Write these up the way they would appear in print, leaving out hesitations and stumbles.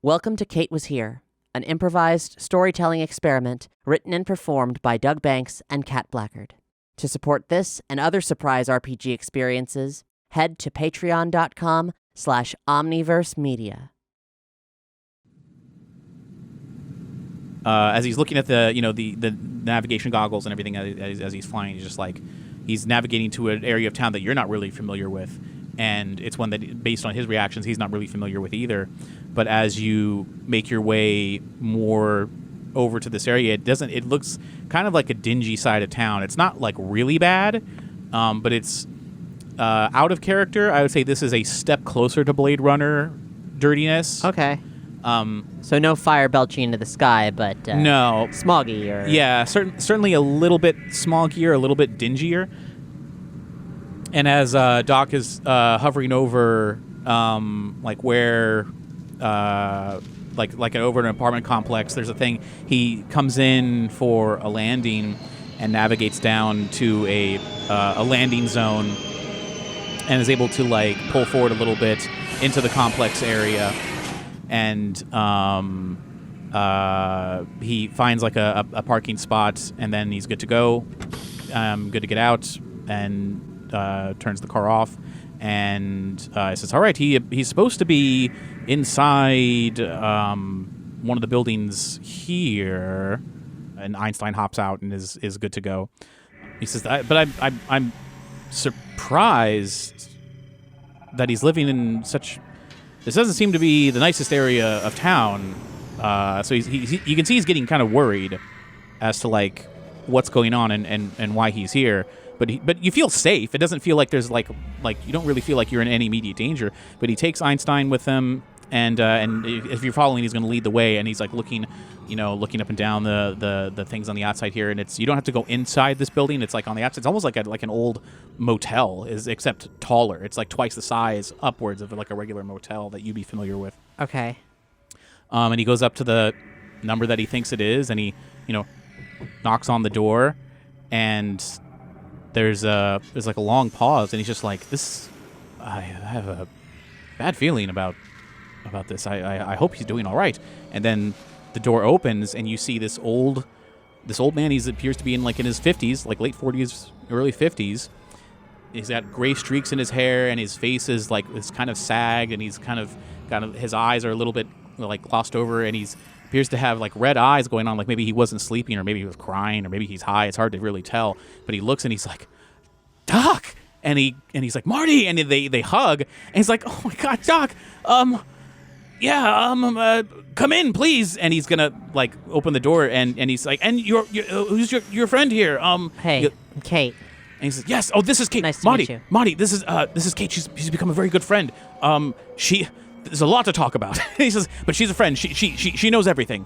Welcome to Kate Was Here, an improvised storytelling experiment written and performed by Doug Banks and Kat Blackard. To support this and other surprise RPG experiences, head to patreon.com/omniversemedia. As he's looking at the navigation goggles and everything as he's flying, he's just like, he's navigating to an area of town that you're not really familiar with. And it's one that, based on his reactions, he's not really familiar with either. But as you make your way more over to this area, it looks kind of like a dingy side of town. It's not like really bad, but it's out of character. I would say this is a step closer to Blade Runner dirtiness. Okay. So no fire belching into the sky, but no, smoggy or certainly a little bit smoggier, a little bit dingier. And as Doc is hovering over, over an apartment complex, there's a thing. He comes in for a landing and navigates down to a landing zone, and is able to pull forward a little bit into the complex area. And he finds a parking spot, and then he's good to go, good to get out, and turns the car off, and says, "All right, he's supposed to be inside one of the buildings here." And Einstein hops out and is good to go. He says, "But I'm surprised that he's living in such. This doesn't seem to be the nicest area of town." So you can see he's getting kind of worried as to what's going on and why he's here. But you feel safe. It doesn't feel like there's you don't really feel like you're in any immediate danger. But he takes Einstein with him, and if you're following, he's going to lead the way. And he's looking up and down the things on the outside here. And you don't have to go inside this building. It's on the outside. It's almost like an old motel, except taller. It's twice the size upwards of a regular motel that you'd be familiar with. Okay. And he goes up to the number that he thinks it is, and he knocks on the door, and there's a long pause, and he's just like, "This, I have a bad feeling about this. I hope he's doing all right." And then the door opens, and you see this old man. He appears to be in his 50s, late 40s, early 50s. He's got gray streaks in his hair, and his face is it's kind of sagged, and he's kind of his eyes are a little bit glossed over, and he's appears to have red eyes going on, maybe he wasn't sleeping, or maybe he was crying, or maybe he's high. It's hard to really tell. But he looks, and he's like, "Doc," and he's like, "Marty," and they hug, and he's like, "Oh my God, Doc, come in, please." And he's gonna open the door, and he's like, "And who's your friend here?" Hey, Kate. And he says, "Yes. Oh, this is Kate. Nice to Marty. meet you. Marty, this is Kate. She's become a very good friend. There's a lot to talk about." He says, "But she's a friend. She knows everything."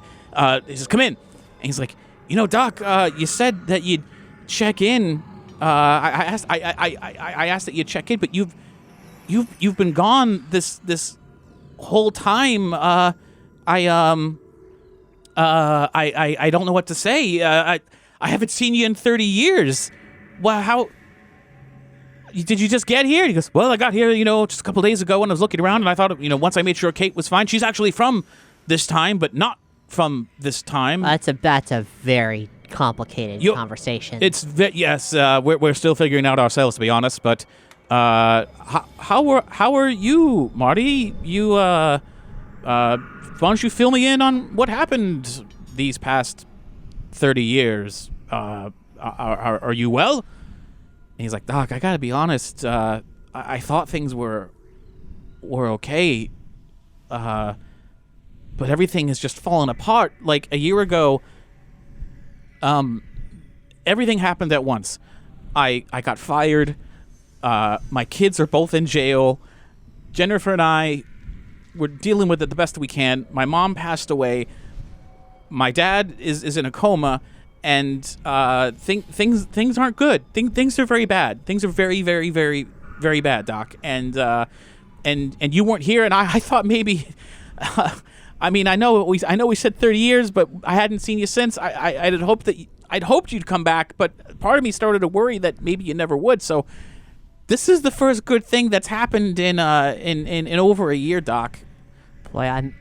He says, "Come in." And he's like, "Doc, you said that you'd check in. I asked that you check in, but you've been gone this whole time. I don't know what to say. I haven't seen you in 30 years. Well, how did you just get here?" He goes, "Well, I got here, just a couple days ago when I was looking around, and I thought, once I made sure Kate was fine. She's actually from this time, but not from this time." That's a very complicated conversation. Yes. We're still figuring out ourselves, to be honest. But how are you, Marty? Why don't you fill me in on what happened these past 30 years? Are you well?" And he's like, "Doc, I gotta be honest. I thought things were okay, but everything has just fallen apart. A year ago, everything happened at once. I got fired. My kids are both in jail. Jennifer and I we're dealing with it the best we can. My mom passed away. My dad is in a coma." And things aren't good. Things are very bad. Things are very, very, very, very bad, Doc. And you weren't here, and I thought maybe. I know we said 30 years, but I hadn't seen you since. I'd hoped you'd come back, but part of me started to worry that maybe you never would. So this is the first good thing that's happened in over a year, Doc. Boy,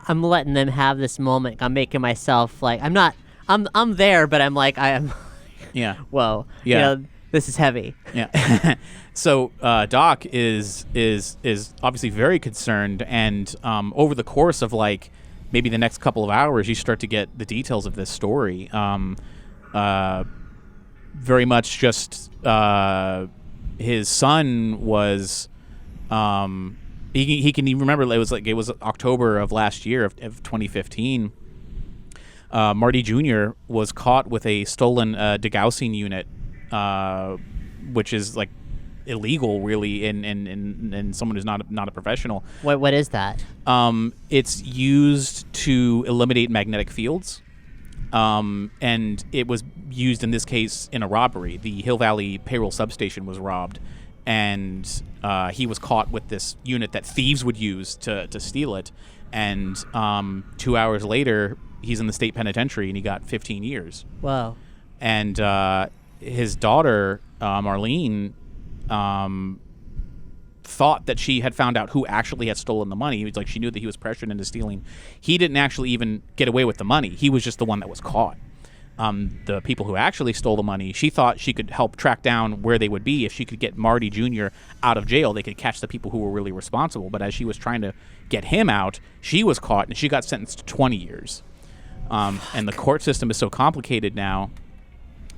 I'm letting them have this moment. I'm making myself like I'm there, but I'm like I am. Yeah. Whoa. Yeah. This is heavy. Yeah. So Doc is obviously very concerned, and over the course of like maybe the next couple of hours, you start to get the details of this story. Very much just his son was. He can even remember it was October of last year of 2015. Marty Jr. was caught with a stolen degaussing unit, which is like illegal, really, in someone who's not a professional. What is that? It's used to eliminate magnetic fields, and it was used in this case in a robbery. The Hill Valley payroll substation was robbed, and he was caught with this unit that thieves would use to steal it. And 2 hours later, he's in the state penitentiary, and he got 15 years. Wow. And his daughter, Marlene, thought that she had found out who actually had stolen the money. It was like she knew that he was pressured into stealing. He didn't actually even get away with the money. He was just the one that was caught. The people who actually stole the money, she thought she could help track down where they would be. If she could get Marty Jr. out of jail, they could catch the people who were really responsible. But as she was trying to get him out, she was caught, and she got sentenced to 20 years. And the court system is so complicated now.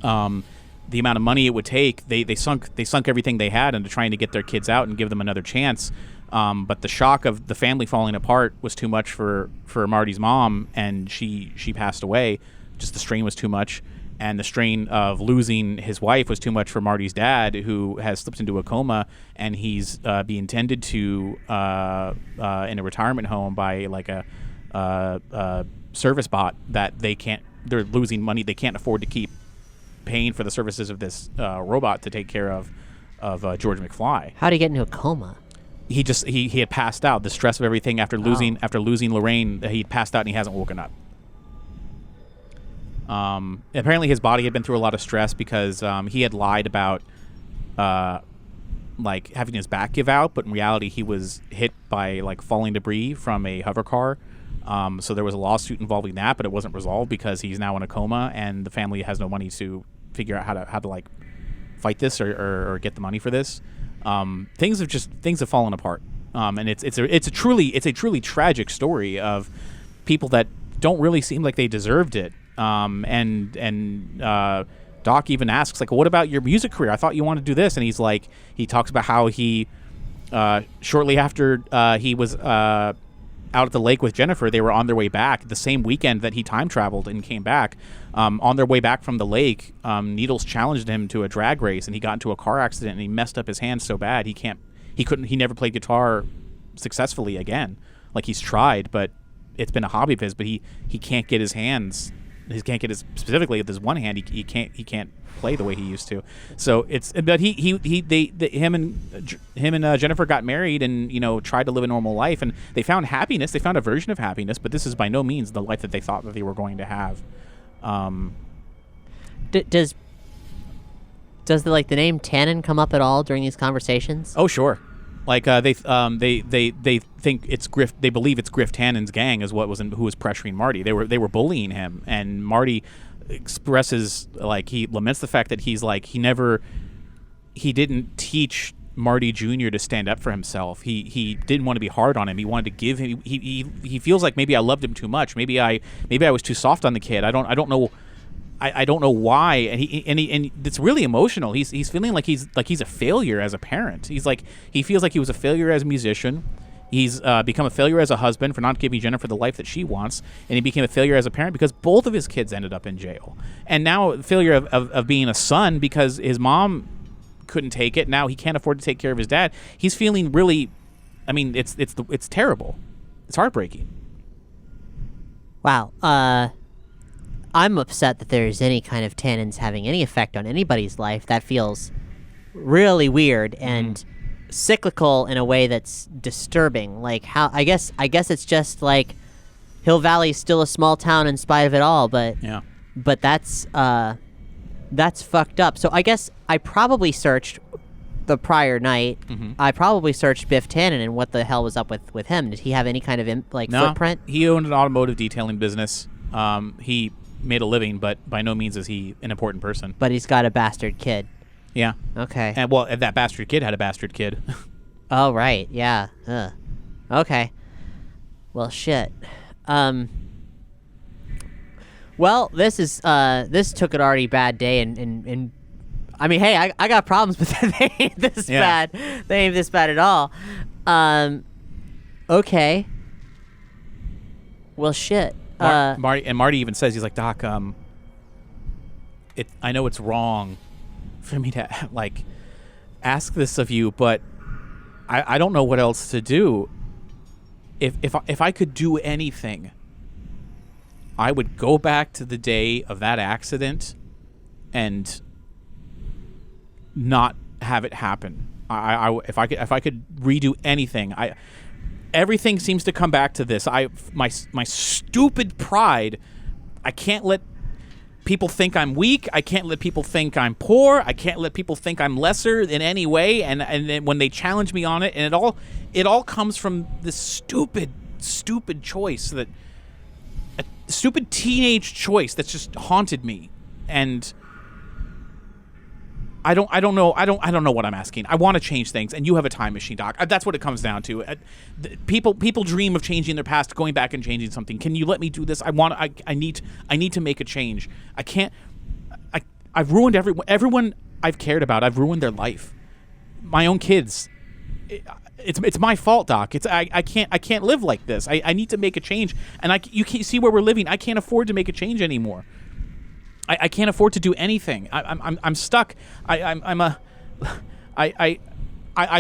The amount of money it would take, they sunk everything they had into trying to get their kids out and give them another chance. But the shock of the family falling apart was too much for Marty's mom, and she passed away. Just the strain was too much, and the strain of losing his wife was too much for Marty's dad, who has slipped into a coma, and he's being tended to in a retirement home by like a service bot that they're losing money. They can't afford to keep paying for the services of this robot to take care of George McFly. How did he get into a coma? He had passed out. The stress of everything after losing Lorraine, he had passed out and he hasn't woken up. Apparently his body had been through a lot of stress because he had lied about like having his back give out, but in reality he was hit by like falling debris from a hover car. So there was a lawsuit involving that, but it wasn't resolved because he's now in a coma, and the family has no money to figure out how to like fight this or get the money for this. Things have fallen apart. And it's a truly tragic story of people that don't really seem like they deserved it. Doc even asks, like, well, what about your music career? I thought you wanted to do this. And he talks about how he, shortly after he was out at the lake with Jennifer, they were on their way back the same weekend that he time traveled and came back. On their way back from the lake, Needles challenged him to a drag race, and he got into a car accident, and he messed up his hands so bad he never played guitar successfully again. Like, he's tried, but it's been a hobby of his, but he can't get his hands. He can't get his, specifically with his one hand, he can't play the way he used to. So him and Jennifer got married and tried to live a normal life, and they found happiness. They found a version of happiness, but this is by no means the life that they thought that they were going to have. Does the name Tannen come up at all during these conversations? Oh, sure. Like they think it's Griff. They believe it's Griff Tannen's gang is who was pressuring Marty. They were bullying him, and Marty expresses, like, he laments the fact that he's like he didn't teach Marty Jr. to stand up for himself. He didn't want to be hard on him. He wanted to give him. He feels like maybe I loved him too much. Maybe I was too soft on the kid. I don't know. I don't know why, and it's really emotional. He's feeling like he's a failure as a parent. He feels like he was a failure as a musician. He's become a failure as a husband for not giving Jennifer the life that she wants, and he became a failure as a parent because both of his kids ended up in jail. And now a failure of being a son because his mom couldn't take it. Now he can't afford to take care of his dad. He's feeling really, I mean, it's terrible. It's heartbreaking. Wow. I'm upset that there's any kind of tannins having any effect on anybody's life. That feels really weird and cyclical in a way that's disturbing. Like, how I guess it's just like Hill Valley's still a small town in spite of it all, but that's fucked up. So I guess I probably searched the prior night, Mm-hmm. I probably searched Biff Tannen and what the hell was up with him. Did he have any kind of No, footprint? he owned an automotive detailing business. He made a living, but by no means is he an important person. But he's got a bastard kid. Yeah. Okay. And that bastard kid had a bastard kid. Oh, right. Yeah. Ugh. Okay. Well, shit. Well, this took an already bad day, and I mean, hey, I got problems, but they ain't this bad. They ain't this bad at all. Okay. Well, shit. Marty even says, he's like, Doc, I know it's wrong for me to like ask this of you, but I don't know what else to do. If I could do anything, I would go back to the day of that accident and not have it happen. If I could redo anything, everything seems to come back to this. My stupid pride. I can't let people think I'm weak. I can't let people think I'm poor. I can't let people think I'm lesser in any way. And then when they challenge me on it, and it all comes from this stupid choice, a stupid teenage choice that's just haunted me. And I don't know what I'm asking. I want to change things, and you have a time machine, Doc. That's what it comes down to. People dream of changing their past, going back and changing something. Can you let me do this? I need to make a change. I can't. I've ruined everyone I've cared about. I've ruined their life. My own kids. It's my fault, Doc. I can't live like this. I need to make a change, and you can't see where we're living. I can't afford to make a change anymore. I can't afford to do anything. I'm stuck. I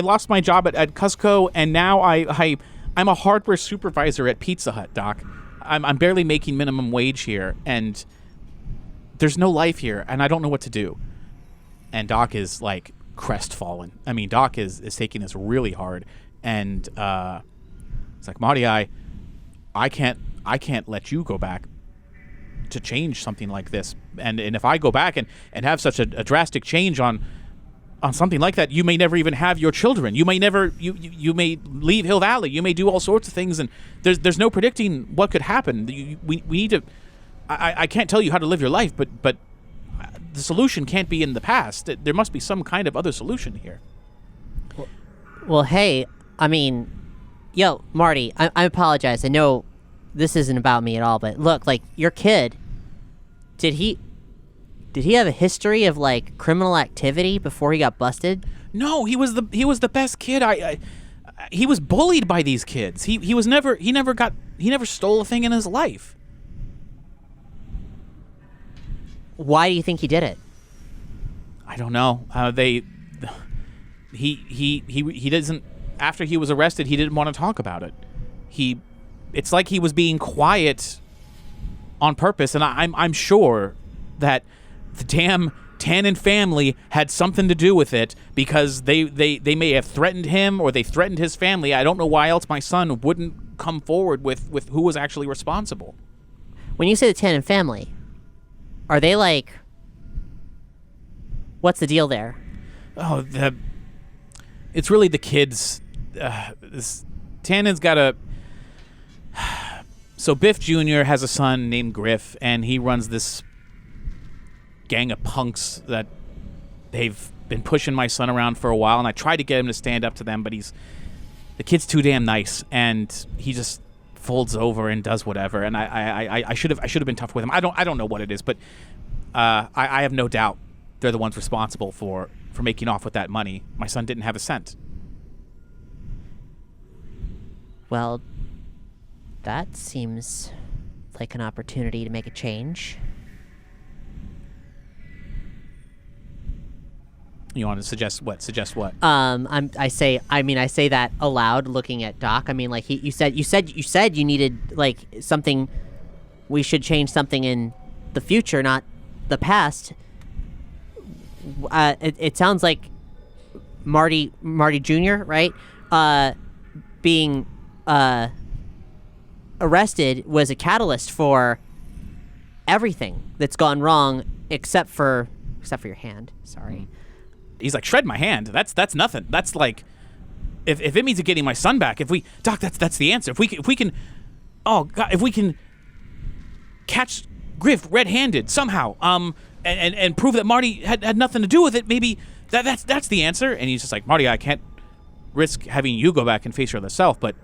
lost my job at Costco, and now I'm a hardware supervisor at Pizza Hut, Doc. I'm barely making minimum wage here, and there's no life here, and I don't know what to do. And Doc is like crestfallen. I mean, Doc is taking this really hard, and it's like, Marty, I can't let you go back to change something like this, and if I go back and have such a drastic change on something like that, you may never even have your children. You may never you may leave Hill Valley. You may do all sorts of things, and there's no predicting what could happen. We need to. I can't tell you how to live your life, but the solution can't be in the past. There must be some kind of other solution here. Well, hey, I mean, yo, Marty, I apologize. I know this isn't about me at all, but look, like, your kid, did he have a history of like criminal activity before he got busted? No, he was the best kid. He was bullied by these kids. He never stole a thing in his life. Why do you think he did it? I don't know. He doesn't. After he was arrested, he didn't want to talk about it. It's like he was being quiet on purpose, and I'm sure that the damn Tannen family had something to do with it, because they may have threatened him, or they threatened his family. I don't know why else my son wouldn't come forward with who was actually responsible. When you say the Tannen family, are they like, what's the deal there? Oh, it's really the kids. Tannen's got a. So Biff Jr. has a son named Griff, and he runs this gang of punks that they've been pushing my son around for a while, and I tried to get him to stand up to them, but the kid's too damn nice, and he just folds over and does whatever. And I should have been tough with him. I don't know what it is, but I have no doubt they're the ones responsible for making off with that money. My son didn't have a cent. Well, that seems like an opportunity to make a change. You want to suggest what? Suggest what? I say that aloud, looking at Doc. I mean, like, you said you needed like something. We should change something in the future, not the past. It sounds like Marty Jr., right? Being arrested was a catalyst for everything that's gone wrong, except for your hand. Sorry. he's like, shred my hand. That's nothing. That's like, if it means getting my son back, Doc, that's the answer. If we can, oh God, if we can catch Griff red-handed somehow, and prove that Marty had nothing to do with it, maybe that's the answer. And he's just like, Marty, I can't risk having you go back and face her yourself, but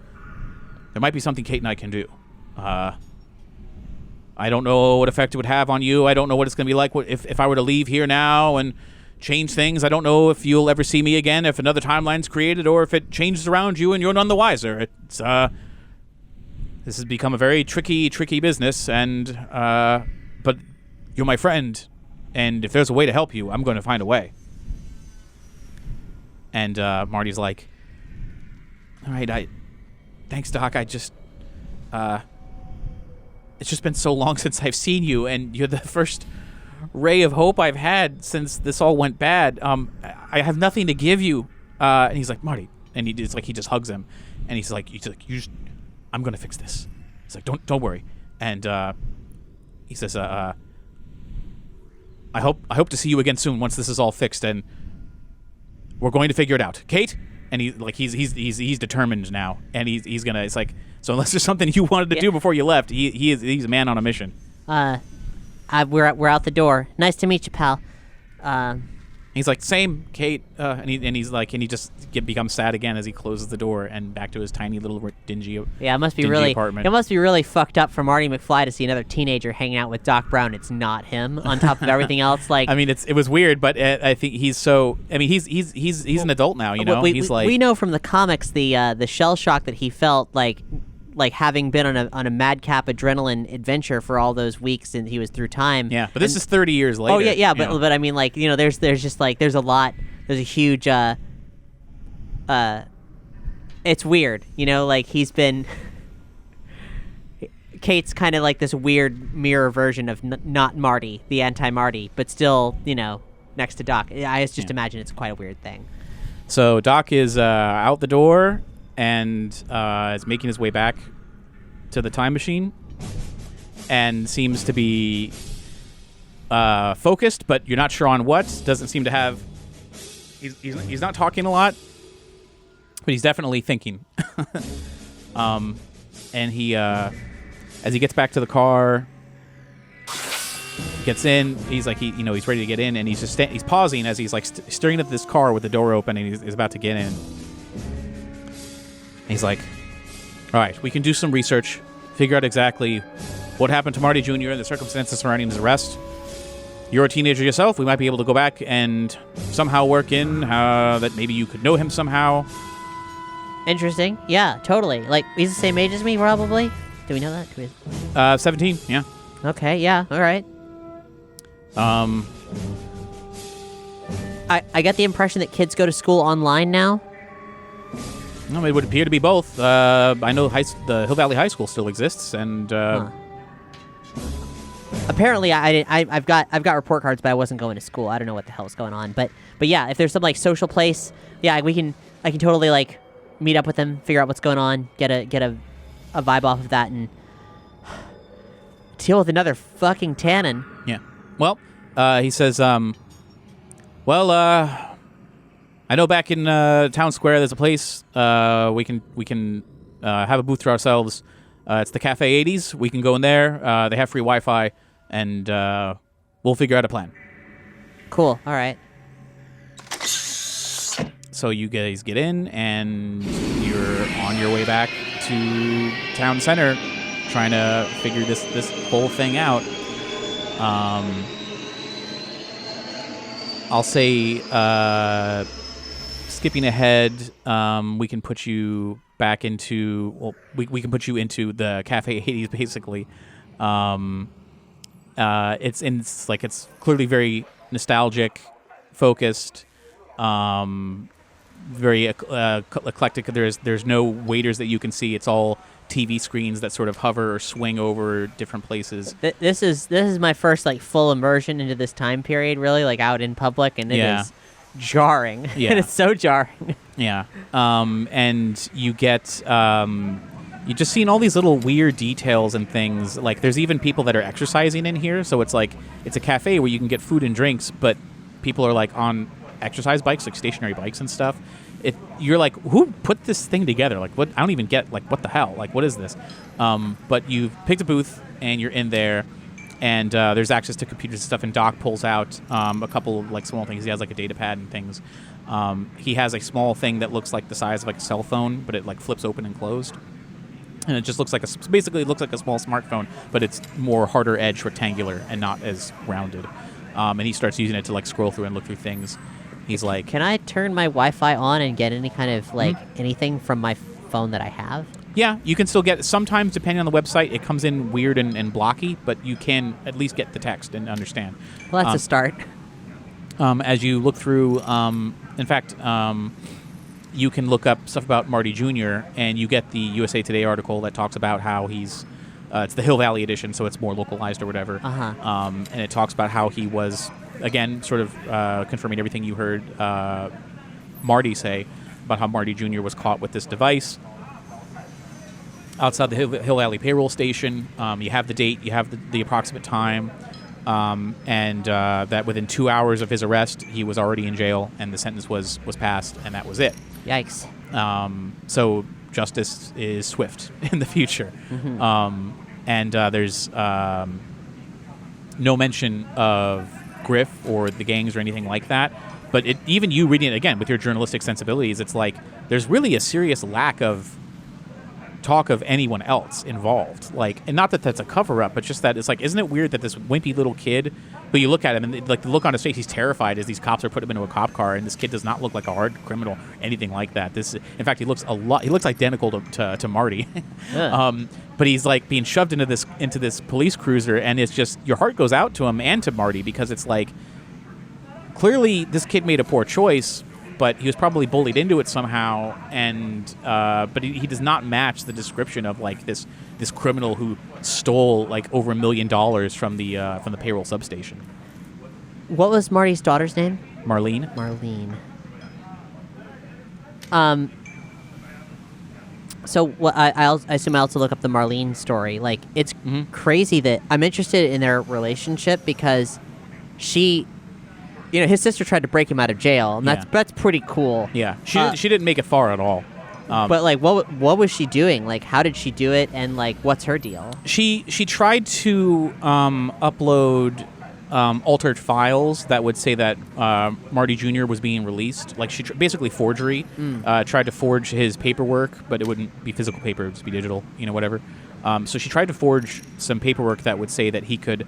there might be something Kate and I can do. I don't know what effect it would have on you. I don't know what it's going to be like if I were to leave here now and change things. I don't know if you'll ever see me again, if another timeline's created, or if it changes around you and you're none the wiser. It's this has become a very tricky business, and but you're my friend, and if there's a way to help you, I'm going to find a way. And Marty's like, all right, thanks, Doc. I just it's just been so long since I've seen you, and you're the first ray of hope I've had since this all went bad. I have nothing to give you. And he's like, Marty, and he just hugs him, and he's like, I'm gonna fix this. He's like, don't worry. And he says, I hope to see you again soon once this is all fixed, and we're going to figure it out, Kate. And he's determined now, and he's gonna. It's like, so unless there's something you wanted to do before you left, he's a man on a mission. We're out the door. Nice to meet you, pal. He's like, same, Kate. And he just becomes sad again as he closes the door and back to his tiny little dingy. Yeah, it must be apartment. It must be really fucked up for Marty McFly to see another teenager hanging out with Doc Brown. It's not him on top of everything else. Like, I mean, it was weird, but I think he's so. I mean, he's an adult now. You know, we know from the comics the shell shock that he felt like having been on a madcap adrenaline adventure for all those weeks, and he was through time. Yeah, but this is 30 years later. Oh yeah, but I mean, like, you know, there's just like there's a huge it's weird, you know, like he's been Kate's kind of like this weird mirror version of not Marty, the anti-Marty, but still, you know, next to Doc. I just imagine it's quite a weird thing. So Doc is out the door and is making his way back to the time machine, and seems to be focused, but you're not sure on what. Doesn't seem to have. He's not talking a lot, but he's definitely thinking. And he, as he gets back to the car, gets in. He's like, he's ready to get in, and he's just he's pausing as he's like staring at this car with the door open, and he's about to get in. And he's like, all right, we can do some research, figure out exactly what happened to Marty Jr. and the circumstances surrounding his arrest. You're a teenager yourself. We might be able to go back and somehow work in that maybe you could know him somehow. Interesting. Yeah, totally. Like, he's the same age as me, probably. Do we know that? 17, yeah. Okay, yeah, all right. I get the impression that kids go to school online now. No, it would appear to be both. I know the Hill Valley High School still exists, and apparently I've got report cards, but I wasn't going to school. I don't know what the hell's going on, but yeah, if there's some like social place, yeah, I can totally like meet up with them, figure out what's going on, get a vibe off of that, and deal with another fucking tannin. Yeah. Well, he says, I know back in Town Square there's a place we can have a booth for ourselves. It's the Cafe 80s. We can go in there. They have free Wi-Fi, and we'll figure out a plan. Cool. All right. So you guys get in, and you're on your way back to Town Center, trying to figure this whole thing out. I'll say, skipping ahead, we can put you back into. Well, we can put you into the Cafe 80s, basically. It's clearly very nostalgic, focused. Very eclectic. There's no waiters that you can see. It's all TV screens that sort of hover or swing over different places. This is my first like full immersion into this time period, really, like out in public, and it is jarring. Yeah. And it's so jarring. Yeah. And you get you just seen all these little weird details and things. Like there's even people that are exercising in here, so it's like it's a cafe where you can get food and drinks, but people are like on exercise bikes, like stationary bikes and stuff. You're like, who put this thing together? Like, what? I don't even get, like, what the hell? Like, what is this? But you've picked a booth, and you're in there, and there's access to computers and stuff, and Doc pulls out a couple of, like, small things. He has, like, a data pad and things. He has a small thing that looks like the size of, like, a cell phone, but it, like, flips open and closed. And it just looks like basically it looks like a small smartphone, but it's more harder edge, rectangular, and not as rounded. And he starts using it to, like, scroll through and look through things. He's like, can I turn my Wi-Fi on and get any kind of, like, anything from my phone that I have? Yeah, you can still get, sometimes depending on the website, it comes in weird and blocky, but you can at least get the text and understand. Well, that's a start. As you look through, in fact, you can look up stuff about Marty Jr., and you get the USA Today article that talks about how he's, it's the Hill Valley edition, so it's more localized or whatever. And it talks about how he was, again, sort of confirming everything you heard Marty say about how Marty Jr. was caught with this device outside the Hill Valley payroll station. You have the date, you have the approximate time, and that within 2 hours of his arrest, he was already in jail, and the sentence was passed, and that was it. Yikes. So justice is swift in the future. And there's no mention of Griff or the gangs or anything like that. But even you reading it again with your journalistic sensibilities, it's like there's really a serious lack of talk of anyone else involved. Like, and not that that's a cover-up, but just that it's like, isn't it weird that this wimpy little kid, who you look at him and like the look on his face, he's terrified as these cops are putting him into a cop car, and this kid does not look like a hard criminal, anything like that. In fact, he looks identical to Marty. But he's like being shoved into this police cruiser, and it's just, your heart goes out to him and to Marty, because it's like, clearly this kid made a poor choice, but he was probably bullied into it somehow, and but he does not match the description of like this criminal who stole like over $1 million from the payroll substation. What was Marty's daughter's name? Marlene. So what I assume I also look up the Marlene story. Like, it's crazy that I'm interested in their relationship, because she, his sister tried to break him out of jail, and that's pretty cool. Yeah, she didn't make it far at all. But like, what was she doing? Like, how did she do it? And like, what's her deal? She tried to upload altered files that would say that Marty Jr. was being released. Like, she basically forgery. Tried to forge his paperwork, but it wouldn't be physical paper; it would just be digital. Whatever. So she tried to forge some paperwork that would say that he could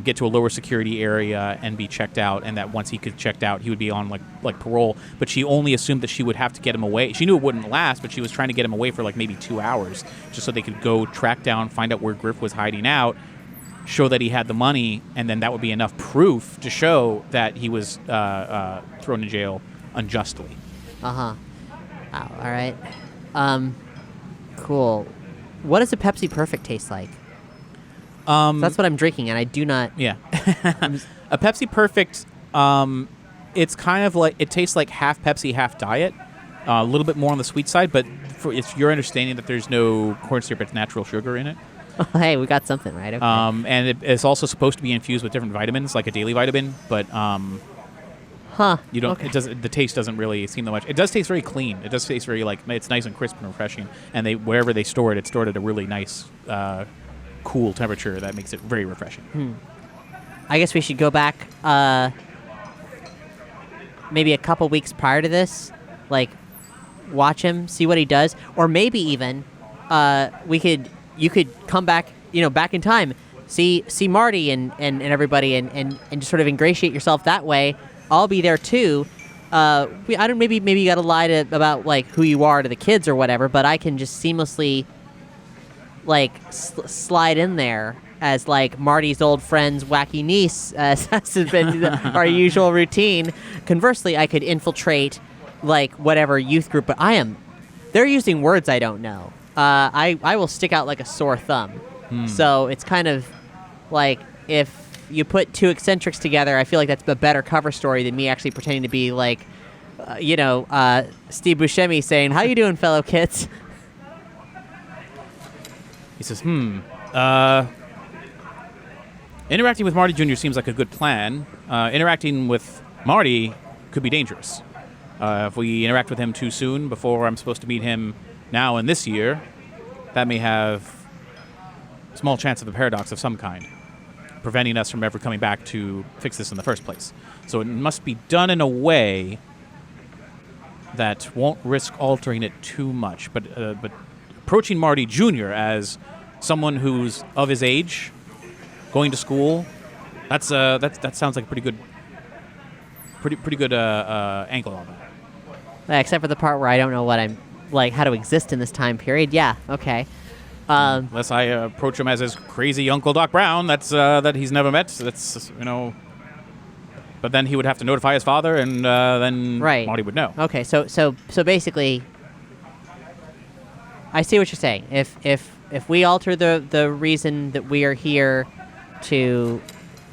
get to a lower security area and be checked out, and that once he could checked out, he would be on like parole. But she only assumed that she would have to get him away. She knew it wouldn't last, but she was trying to get him away for like maybe 2 hours, just so they could go track down, find out where Griff was hiding out, show that he had the money, and then that would be enough proof to show that he was thrown in jail unjustly. Wow, all right. Cool. What does a Pepsi Perfect taste like? So that's what I'm drinking, and I do not... Yeah. A Pepsi Perfect, it's kind of like... It tastes like half Pepsi, half diet. A little bit more on the sweet side, but it's your understanding that there's no corn syrup, it's natural sugar in it. Oh, hey, we got something, right? Okay. And it's also supposed to be infused with different vitamins, like a daily vitamin, but... You don't. Okay. It doesn't. The taste doesn't really seem that much. It does taste very clean. It does taste very it's nice and crisp and refreshing. And wherever they store it, it's stored at a really nice, cool temperature that makes it very refreshing. I guess we should go back maybe a couple weeks prior to this, like watch him, see what he does, or maybe even you could come back, back in time, see Marty and everybody, and just sort of ingratiate yourself that way. I'll be there too. Maybe you got to lie about like who you are to the kids or whatever, but I can just seamlessly like slide in there as like Marty's old friend's wacky niece, as has been our usual routine. Conversely, I could infiltrate like whatever youth group, but they're using words I don't know. I will stick out like a sore thumb. So it's kind of like, if you put two eccentrics together, I feel like that's a better cover story than me actually pretending to be like, Steve Buscemi saying, "How you doing, fellow kids?" He says, interacting with Marty Jr. seems like a good plan. Interacting with Marty could be dangerous. If we interact with him too soon before I'm supposed to meet him now in this year, that may have a small chance of a paradox of some kind, preventing us from ever coming back to fix this in the first place. So it must be done in a way that won't risk altering it too much. But approaching Marty Jr. as someone who's of his age, going to school, that sounds like a pretty good angle on that. Except for the part where I don't know what I'm like, how to exist in this time period. Yeah, okay. Unless I approach him as his crazy Uncle Doc Brown, that he's never met. That's But then he would have to notify his father, and then right. Marty would know. Okay, so basically, I see what you're saying. If we alter the reason that we are here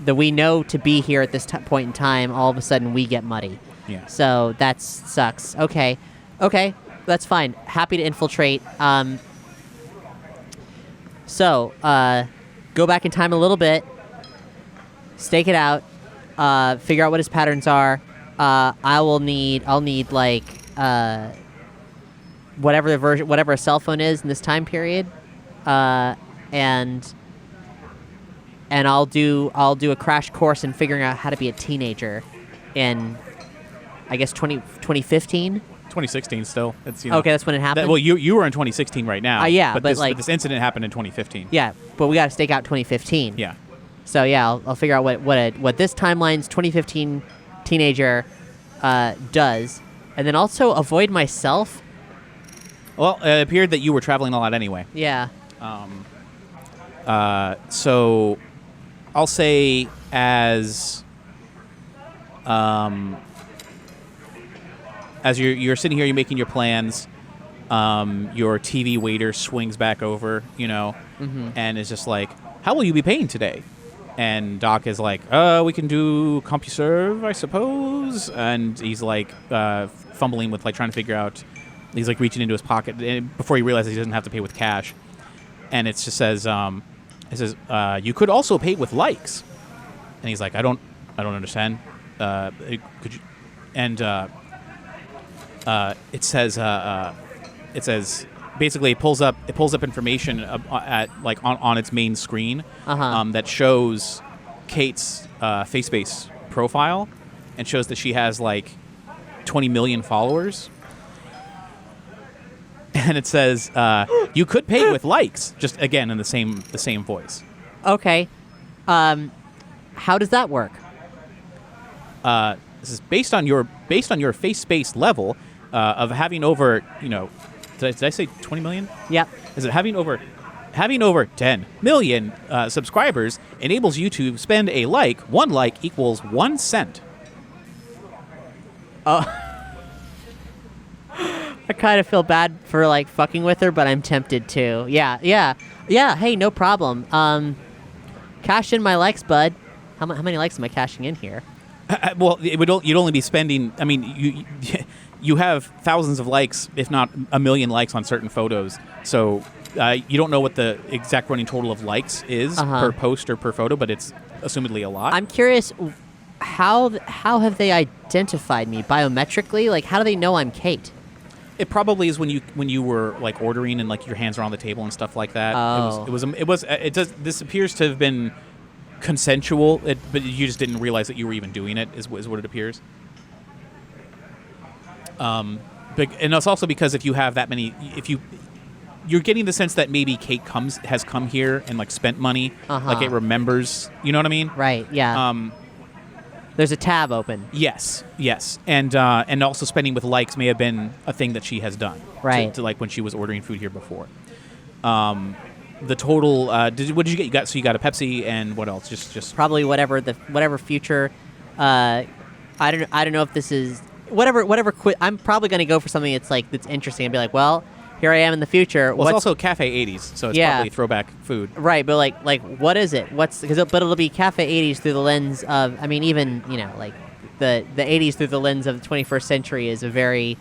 that we know to be here at this point in time, all of a sudden we get muddy. Yeah. So that sucks. Okay, that's fine. Happy to infiltrate. So go back in time a little bit, stake it out, figure out what his patterns are. I'll need like whatever a cell phone is in this time period, and I'll do a crash course in figuring out how to be a teenager in, I guess, 2015? 2016 still. It's, okay, that's when it happened? You were in 2016 right now. Yeah, but this incident happened in 2015. Yeah, but we got to stake out 2015. Yeah. So, yeah, I'll figure out what this timeline's 2015 teenager does, and then also avoid myself. Well, it appeared that you were traveling a lot anyway. Yeah. So I'll say as you're sitting here, you're making your plans, your TV waiter swings back over, and is just like, how will you be paying today? And Doc is like, we can do CompuServe, I suppose. And he's like fumbling with like trying to figure out, he's like reaching into his pocket before he realizes he doesn't have to pay with cash. And it just says, you could also pay with likes. And he's like, I don't understand. Could you? And it says basically it pulls up information on its main screen that shows Kate's face-based profile and shows that she has like 20 million followers. And it says you could pay with likes, just again in the same voice. Okay. How does that work? This is based on your face-based level of having over, did I say 20 million? Yep. Is it having over 10 million subscribers enables you to spend a like. 1 like equals 1 cent. Oh. I kind of feel bad for like fucking with her, but I'm tempted to. Yeah. Hey, no problem. Cash in my likes, bud. How many likes am I cashing in here? Well, you'd only be spending. I mean, you have thousands of likes, if not a million likes on certain photos. So you don't know what the exact running total of likes is per post or per photo, but it's assumedly a lot. I'm curious, how have they identified me biometrically? Like, how do they know I'm Kate? It probably is when you were like ordering and like your hands are on the table and stuff like that. Oh. This appears to have been consensual, but you just didn't realize that you were even doing it. Is what it appears. And it's also because if you have that many, you're getting the sense that maybe Kate has come here and like spent money, like it remembers. You know what I mean? Right. Yeah. There's a tab open. Yes, and also spending with likes may have been a thing that she has done. Right. To like when she was ordering food here before. The total. What did you get? You got a Pepsi and what else? Just probably whatever future. I don't know if this is whatever. I'm probably gonna go for something that's interesting and be like, well, here I am in the future. Well, it's also Cafe 80s, so it's probably throwback food. Right, but like what is it? But it'll be Cafe 80s through the lens of, I mean, even, like the 80s through the lens of the 21st century is a very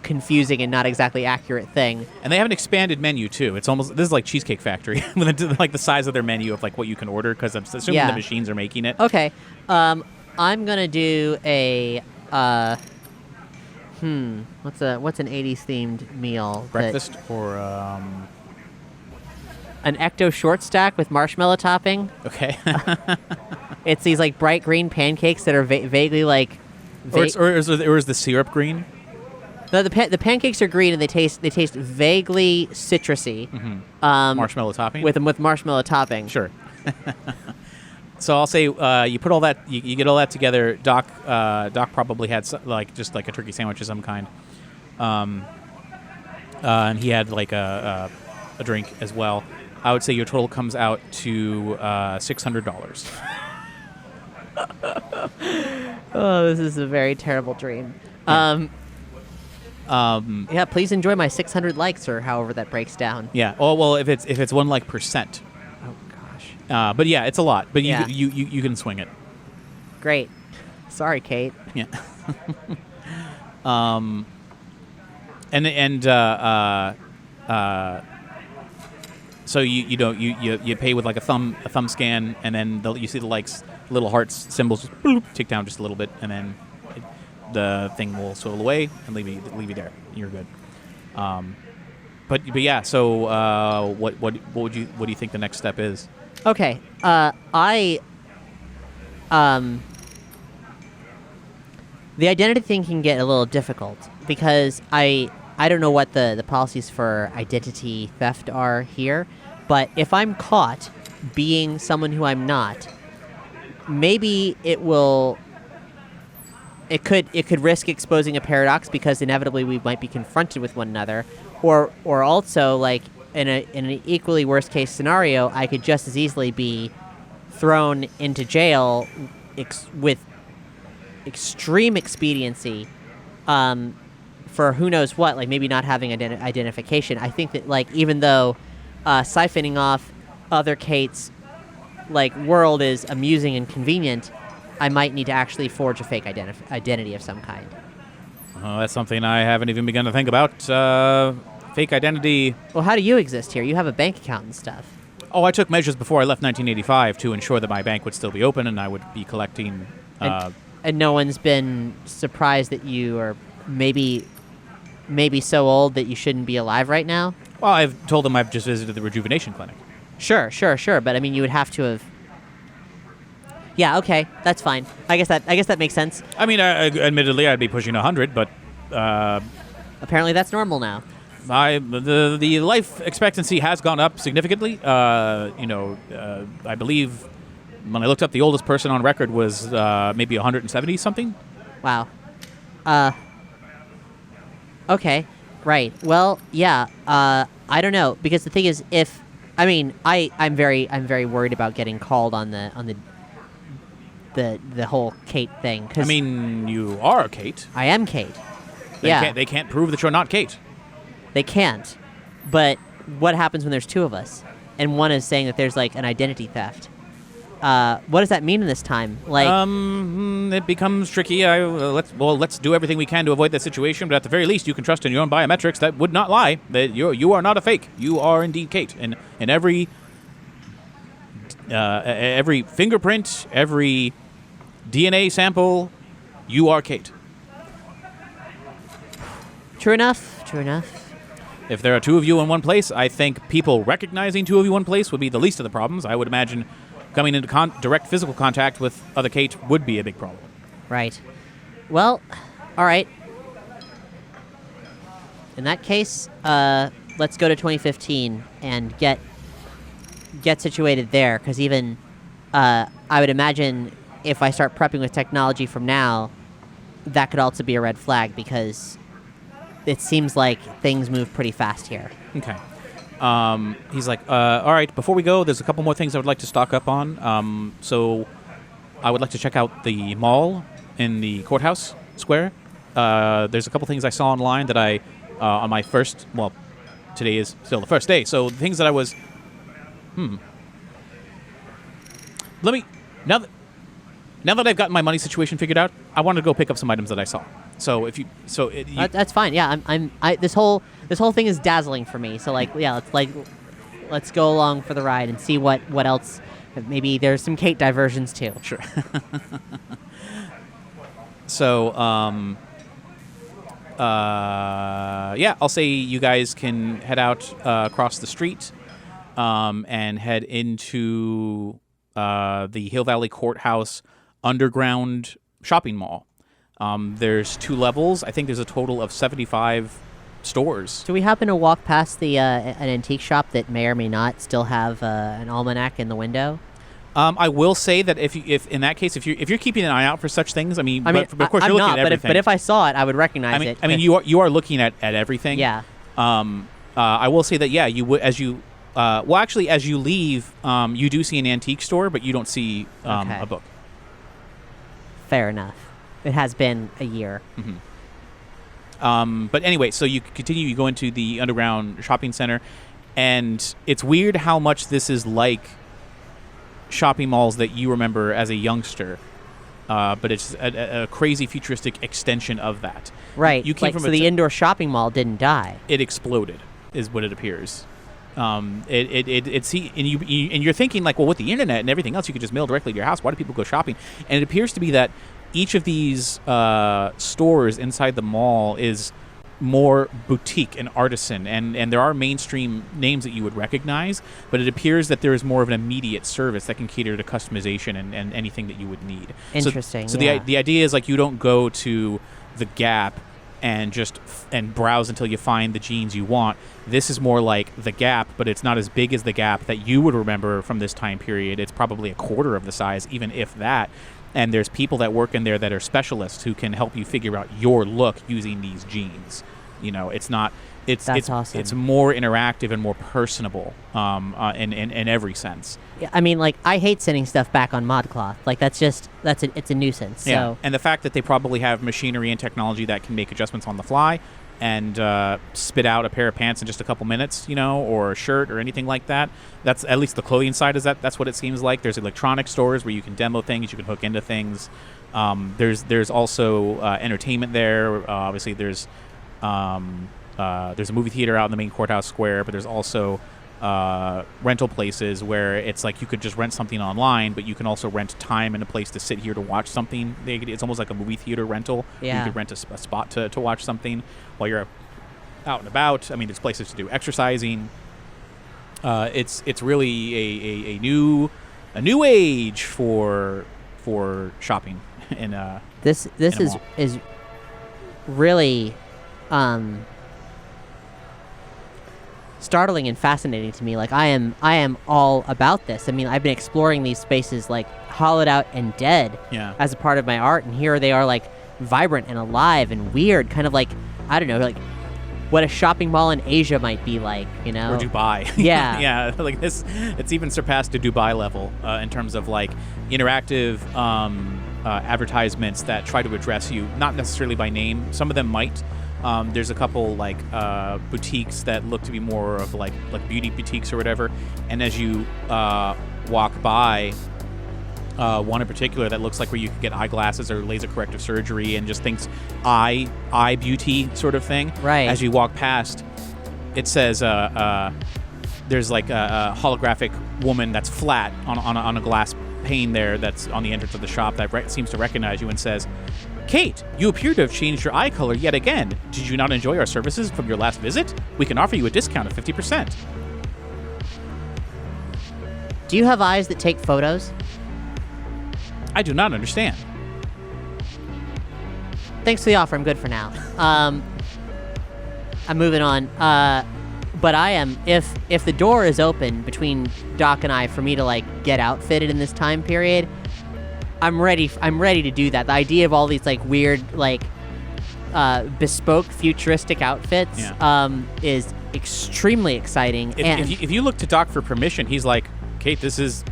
confusing and not exactly accurate thing. And they have an expanded menu too. This is like Cheesecake Factory, like the size of their menu of like what you can order, because I'm assuming the machines are making it. Okay. I'm gonna do a what's an 80s themed meal? Breakfast or An ecto short stack with marshmallow topping. okay. It's these like bright green pancakes that are vaguely like. or is the syrup green? No, the pancakes are green and they taste vaguely citrusy. Marshmallow topping with marshmallow topping. Sure. So I'll say you put all that you get all that together. Doc probably had just like a turkey sandwich of some kind, and he had like a drink as well. I would say your total comes out to $600. Oh, this is a very terrible dream. Yeah. Yeah, please enjoy my 600 likes or however that breaks down. Yeah. Oh well, if it's 1 like percent. Oh gosh. But yeah, it's a lot. But Yeah. you can swing it. Great. Sorry, Kate. Yeah. So you pay with like a thumb scan, and then you see the likes, little hearts symbols just bloop, tick down just a little bit, and then the thing will swivel away and leave you there. You're good. But yeah. So what do you think the next step is? Okay. The identity thing can get a little difficult because I don't know what the policies for identity theft are here, but if I'm caught being someone who I'm not, maybe it could risk exposing a paradox because inevitably we might be confronted with one another, or also like in an equally worst case scenario, I could just as easily be thrown into jail with extreme expediency for who knows what, like maybe not having identification. I think that like even though siphoning off other Kate's like world is amusing and convenient, I might need to actually forge a fake identity of some kind. That's something I haven't even begun to think about. Fake identity. Well, how do you exist here? You have a bank account and stuff. Oh, I took measures before I left 1985 to ensure that my bank would still be open and I would be collecting. And no one's been surprised that you are maybe so old that you shouldn't be alive right now? Well, I've told them I've just visited the rejuvenation clinic. Sure. But I mean, you would have to have. Yeah. Okay. That's fine. I guess that makes sense. I mean, admittedly, I'd be pushing 100, but apparently that's normal now. The life expectancy has gone up significantly. I believe when I looked up, the oldest person on record was maybe 170 something. Wow. Okay. Right. Well, yeah. I don't know, because the thing is, I'm very worried about getting called on the whole Kate thing. 'Cause I mean, you are Kate. I am Kate. They can't prove that you're not Kate. They can't. But what happens when there's two of us, and one is saying that there's like an identity theft? What does that mean in this time? Like, it becomes tricky. Let's do everything we can to avoid that situation. But at the very least, you can trust in your own biometrics that would not lie. That you are not a fake. You are indeed Kate. And every fingerprint, every DNA sample, you are Kate. True enough. If there are two of you in one place, I think people recognizing two of you in one place would be the least of the problems. I would imagine coming into direct physical contact with other Kate would be a big problem. Right. Well, all right. In that case, let's go to 2015 and get situated there, because even I would imagine if I start prepping with technology from now, that could also be a red flag, because it seems like things move pretty fast here. Okay. He's like, all right, before we go, there's a couple more things I would like to stock up on. So I would like to check out the mall in the courthouse square. There's a couple things I saw online that I, on my first, well, today is still the first day. So the things that I was, now that I've gotten my money situation figured out, I want to go pick up some items that I saw. So that's fine. Yeah, this whole thing is dazzling for me. So like, yeah, let's like, let's go along for the ride and see what else. Maybe there's some Kate diversions too. Sure. So, yeah, I'll say you guys can head out across the street and head into the Hill Valley Courthouse underground shopping mall. There's 2 levels. I think there's a total of 75 stores. Do we happen to walk past the an antique shop that may or may not still have an almanac in the window? I will say that if in that case, if you're keeping an eye out for such things, of course I'm you're looking not, at everything. But if I saw it, I would recognize it. I mean, you are looking at everything. Yeah. I will say that you would as you leave, you do see an antique store, but you don't see a book. Fair enough. It has been a year. Mm-hmm. But anyway, so you continue. You go into the underground shopping center, and it's weird how much this is like shopping malls that you remember as a youngster. But it's a crazy futuristic extension of that. Right. You came from the indoor shopping mall didn't die. It exploded, is what it appears. And you're thinking like, well, with the internet and everything else, you could just mail directly to your house. Why do people go shopping? And it appears to be that each of these stores inside the mall is more boutique and artisan, and there are mainstream names that you would recognize, but it appears that there is more of an immediate service that can cater to customization and anything that you would need. Interesting. So yeah. the idea is like you don't go to the Gap and just browse until you find the jeans you want. This is more like the Gap, but it's not as big as the Gap that you would remember from this time period. It's probably a quarter of the size, even if that. And there's people that work in there that are specialists who can help you figure out your look using these jeans. You know, it's not. That's awesome. It's more interactive and more personable in every sense. Yeah, I mean, like, I hate sending stuff back on ModCloth. Like, it's a nuisance. Yeah. So. And the fact that they probably have machinery and technology that can make adjustments on the fly and spit out a pair of pants in just a couple minutes, you know, or a shirt or anything like that. That's at least the clothing side is that's what it seems like. There's electronic stores where you can demo things, you can hook into things. There's also entertainment there. Obviously, there's a movie theater out in the main courthouse square, but there's also rental places where it's like you could just rent something online, but you can also rent time and a place to sit here to watch something. It's almost like a movie theater rental. Yeah. You could rent a spot to watch something while you're out and about. I mean, there's places to do exercising. It's really a new age for shopping in this is really startling and fascinating to me. Like, I am all about this. I mean, I've been exploring these spaces like hollowed out and dead as a part of my art, and here they are, like, vibrant and alive and weird, kind of like, I don't know, like what a shopping mall in Asia might be like, you know? Or Dubai. Yeah. Yeah, like this, it's even surpassed the Dubai level in terms of like interactive advertisements that try to address you, not necessarily by name. Some of them might. There's a couple like boutiques that look to be more of like beauty boutiques or whatever. And as you walk by, one in particular that looks like where you could get eyeglasses or laser corrective surgery and just thinks eye beauty sort of thing. Right. As you walk past, it says there's like a holographic woman that's flat on a glass pane there that's on the entrance of the shop that seems to recognize you and says, "Kate, you appear to have changed your eye color yet again. Did you not enjoy our services from your last visit? We can offer you a discount of 50%. Do you have eyes that take photos? I do not understand. Thanks for the offer. I'm good for now. I'm moving on. But I am, if the door is open between Doc and I for me to like get outfitted in this time period, I'm ready to do that. The idea of all these like weird like bespoke futuristic outfits is extremely exciting. If you look to Doc for permission, he's like, "Kate, this is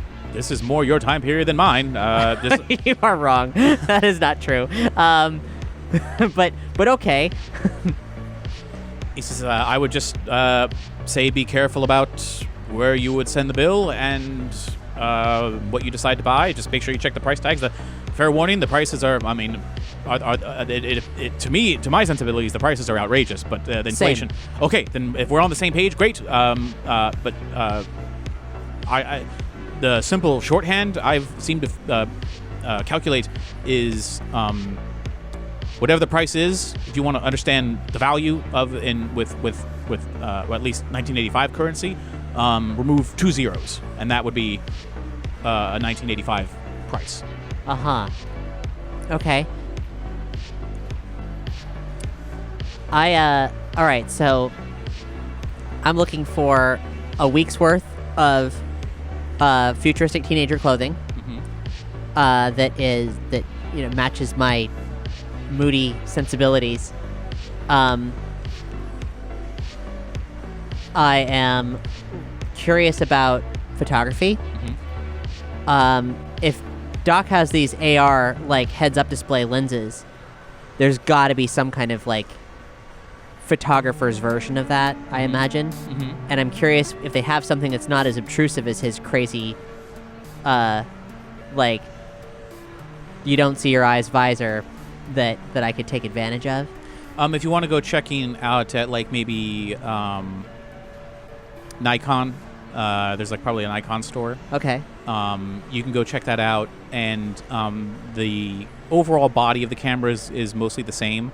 more your time period than mine." You are wrong. That is not true. But okay. He says, "I would just say be careful about where you would send the bill and what you decide to buy. Just make sure you check the price tags. The fair warning, the prices are, to me, to my sensibilities, the prices are outrageous, but the inflation. Same. Okay, then if we're on the same page, great. But the simple shorthand I've seemed to calculate is whatever the price is. If you want to understand the value of with at least 1985 currency, remove 2 zeros, and that would be a 1985 price. Okay. All right, so I'm looking for a week's worth of futuristic teenager clothing that matches my moody sensibilities. I am curious about photography. If Doc has these AR like heads-up display lenses, there's got to be some kind of like photographer's version of that, I imagine. And I'm curious if they have something that's not as obtrusive as his crazy, like you don't see your eyes visor that I could take advantage of. If you want to go checking out at like maybe Nikon, there's like probably a Nikon store. Okay. You can go check that out, and the overall body of the camera is mostly the same.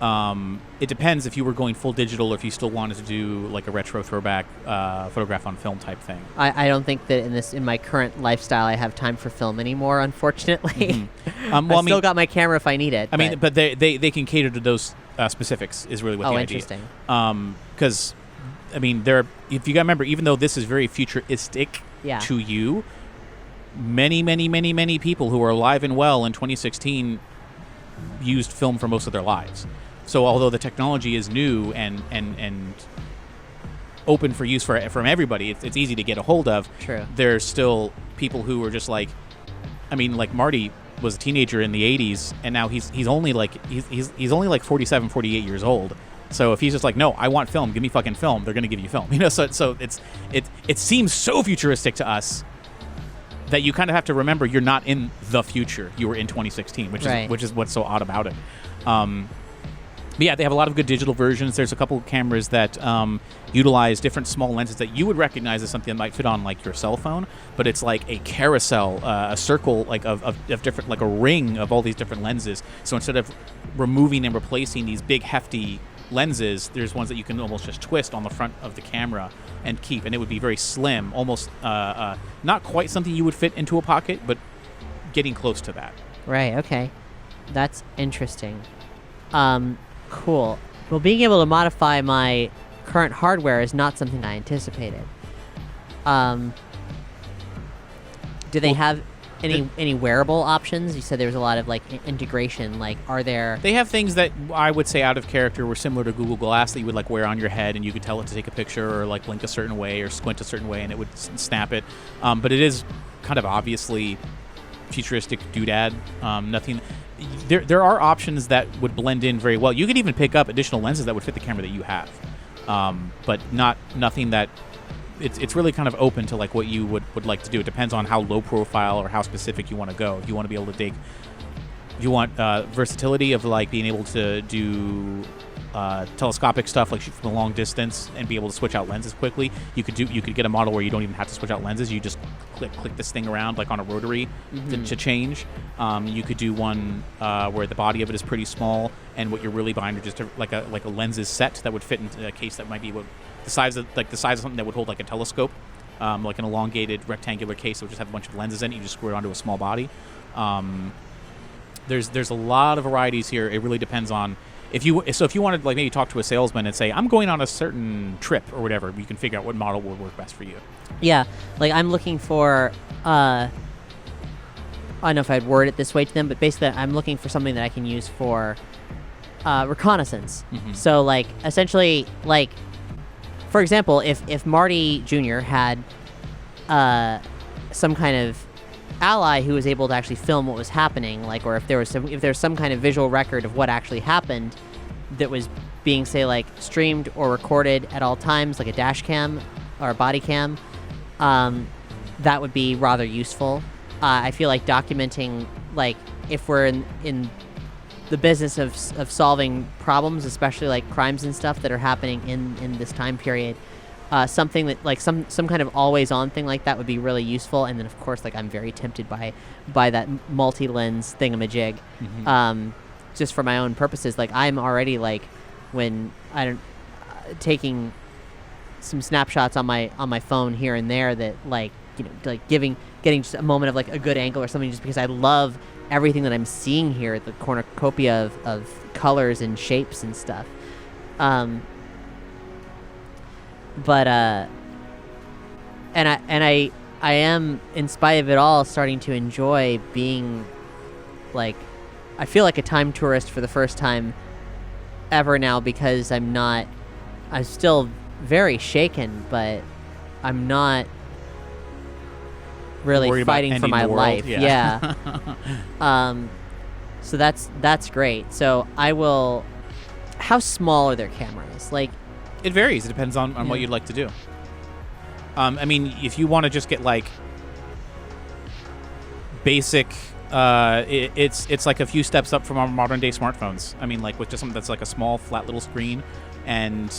It depends if you were going full digital or if you still wanted to do like a retro throwback photograph on film type thing. I don't think that in my current lifestyle I have time for film anymore, unfortunately. I still got my camera if I need it. But they can cater to those specifics is really what the idea. Interesting. Because if you got to remember, even though this is very futuristic to you, many people who are alive and well in 2016 used film for most of their lives. So although the technology is new and open for use from everybody, it's easy to get a hold of. True. There's still people who are just like, like Marty was a teenager in the 80s, and now he's only like 47, 48 years old. So if he's just like, no, I want film, give me fucking film, they're gonna give you film. So it seems so futuristic to us that you kind of have to remember you're not in the future. You were in 2016, which is what's so odd about it. But yeah, they have a lot of good digital versions. There's a couple of cameras that utilize different small lenses that you would recognize as something that might fit on like your cell phone, but it's like a carousel, a circle like of different, like a ring of all these different lenses. So instead of removing and replacing these big hefty lenses, there's ones that you can almost just twist on the front of the camera and keep, and it would be very slim, almost not quite something you would fit into a pocket, but getting close to that. Right. Okay, that's interesting. Cool. Well, being able to modify my current hardware is not something I anticipated. Do they have any wearable options? You said there was a lot of like integration. Like, are there? They have things that I would say out of character were similar to Google Glass that you would like wear on your head, and you could tell it to take a picture or like blink a certain way or squint a certain way, and it would snap it. But it is kind of obviously futuristic doodad. Nothing. There are options that would blend in very well. You could even pick up additional lenses that would fit the camera that you have, but nothing that. It's really kind of open to like what you would like to do. It depends on how low profile or how specific you want to go. If you want to be able to take, if you want versatility of like being able to do telescopic stuff like shoot from a long distance and be able to switch out lenses quickly, you could get a model where you don't even have to switch out lenses. You just click this thing around like on a rotary to change. You could do one where the body of it is pretty small, and what you're really buying are just like a lenses set that would fit into a case that might be the size of something that would hold like a telescope, like an elongated rectangular case that would just have a bunch of lenses in it. You just screw it onto a small body. There's a lot of varieties here. It really depends on if you wanted like maybe talk to a salesman and say, I'm going on a certain trip or whatever, you can figure out what model would work best for you. Yeah, like I'm looking for I don't know if I'd word it this way to them, but basically I'm looking for something that I can use for reconnaissance. So like essentially, like for example, if Marty Jr. had some kind of ally who was able to actually film what was happening, like, or if there was some kind of visual record of what actually happened that was being, say, like streamed or recorded at all times, like a dash cam or a body cam, that would be rather useful. I feel like documenting, like, if we're in the business of solving problems, especially like crimes and stuff that are happening in this time period. Something that like some kind of always on thing like that would be really useful. And then of course like I'm very tempted by that multi-lens thingamajig. Just for my own purposes, like I'm already like when I don't taking some snapshots on my phone here and there that like like getting just a moment of like a good angle or something, just because I love everything that I'm seeing here, the cornucopia of colors and shapes and stuff. But I am, in spite of it all, starting to enjoy being like, I feel like a time tourist for the first time ever now, because I'm still very shaken, but I'm not really fighting for my life. Yeah. So that's great. So I will. How small are their cameras? Like, it varies. It depends on what you'd like to do. I mean, if you want to just get like basic, it's like a few steps up from our modern day smartphones. I mean, like with just something that's like a small, flat little screen, and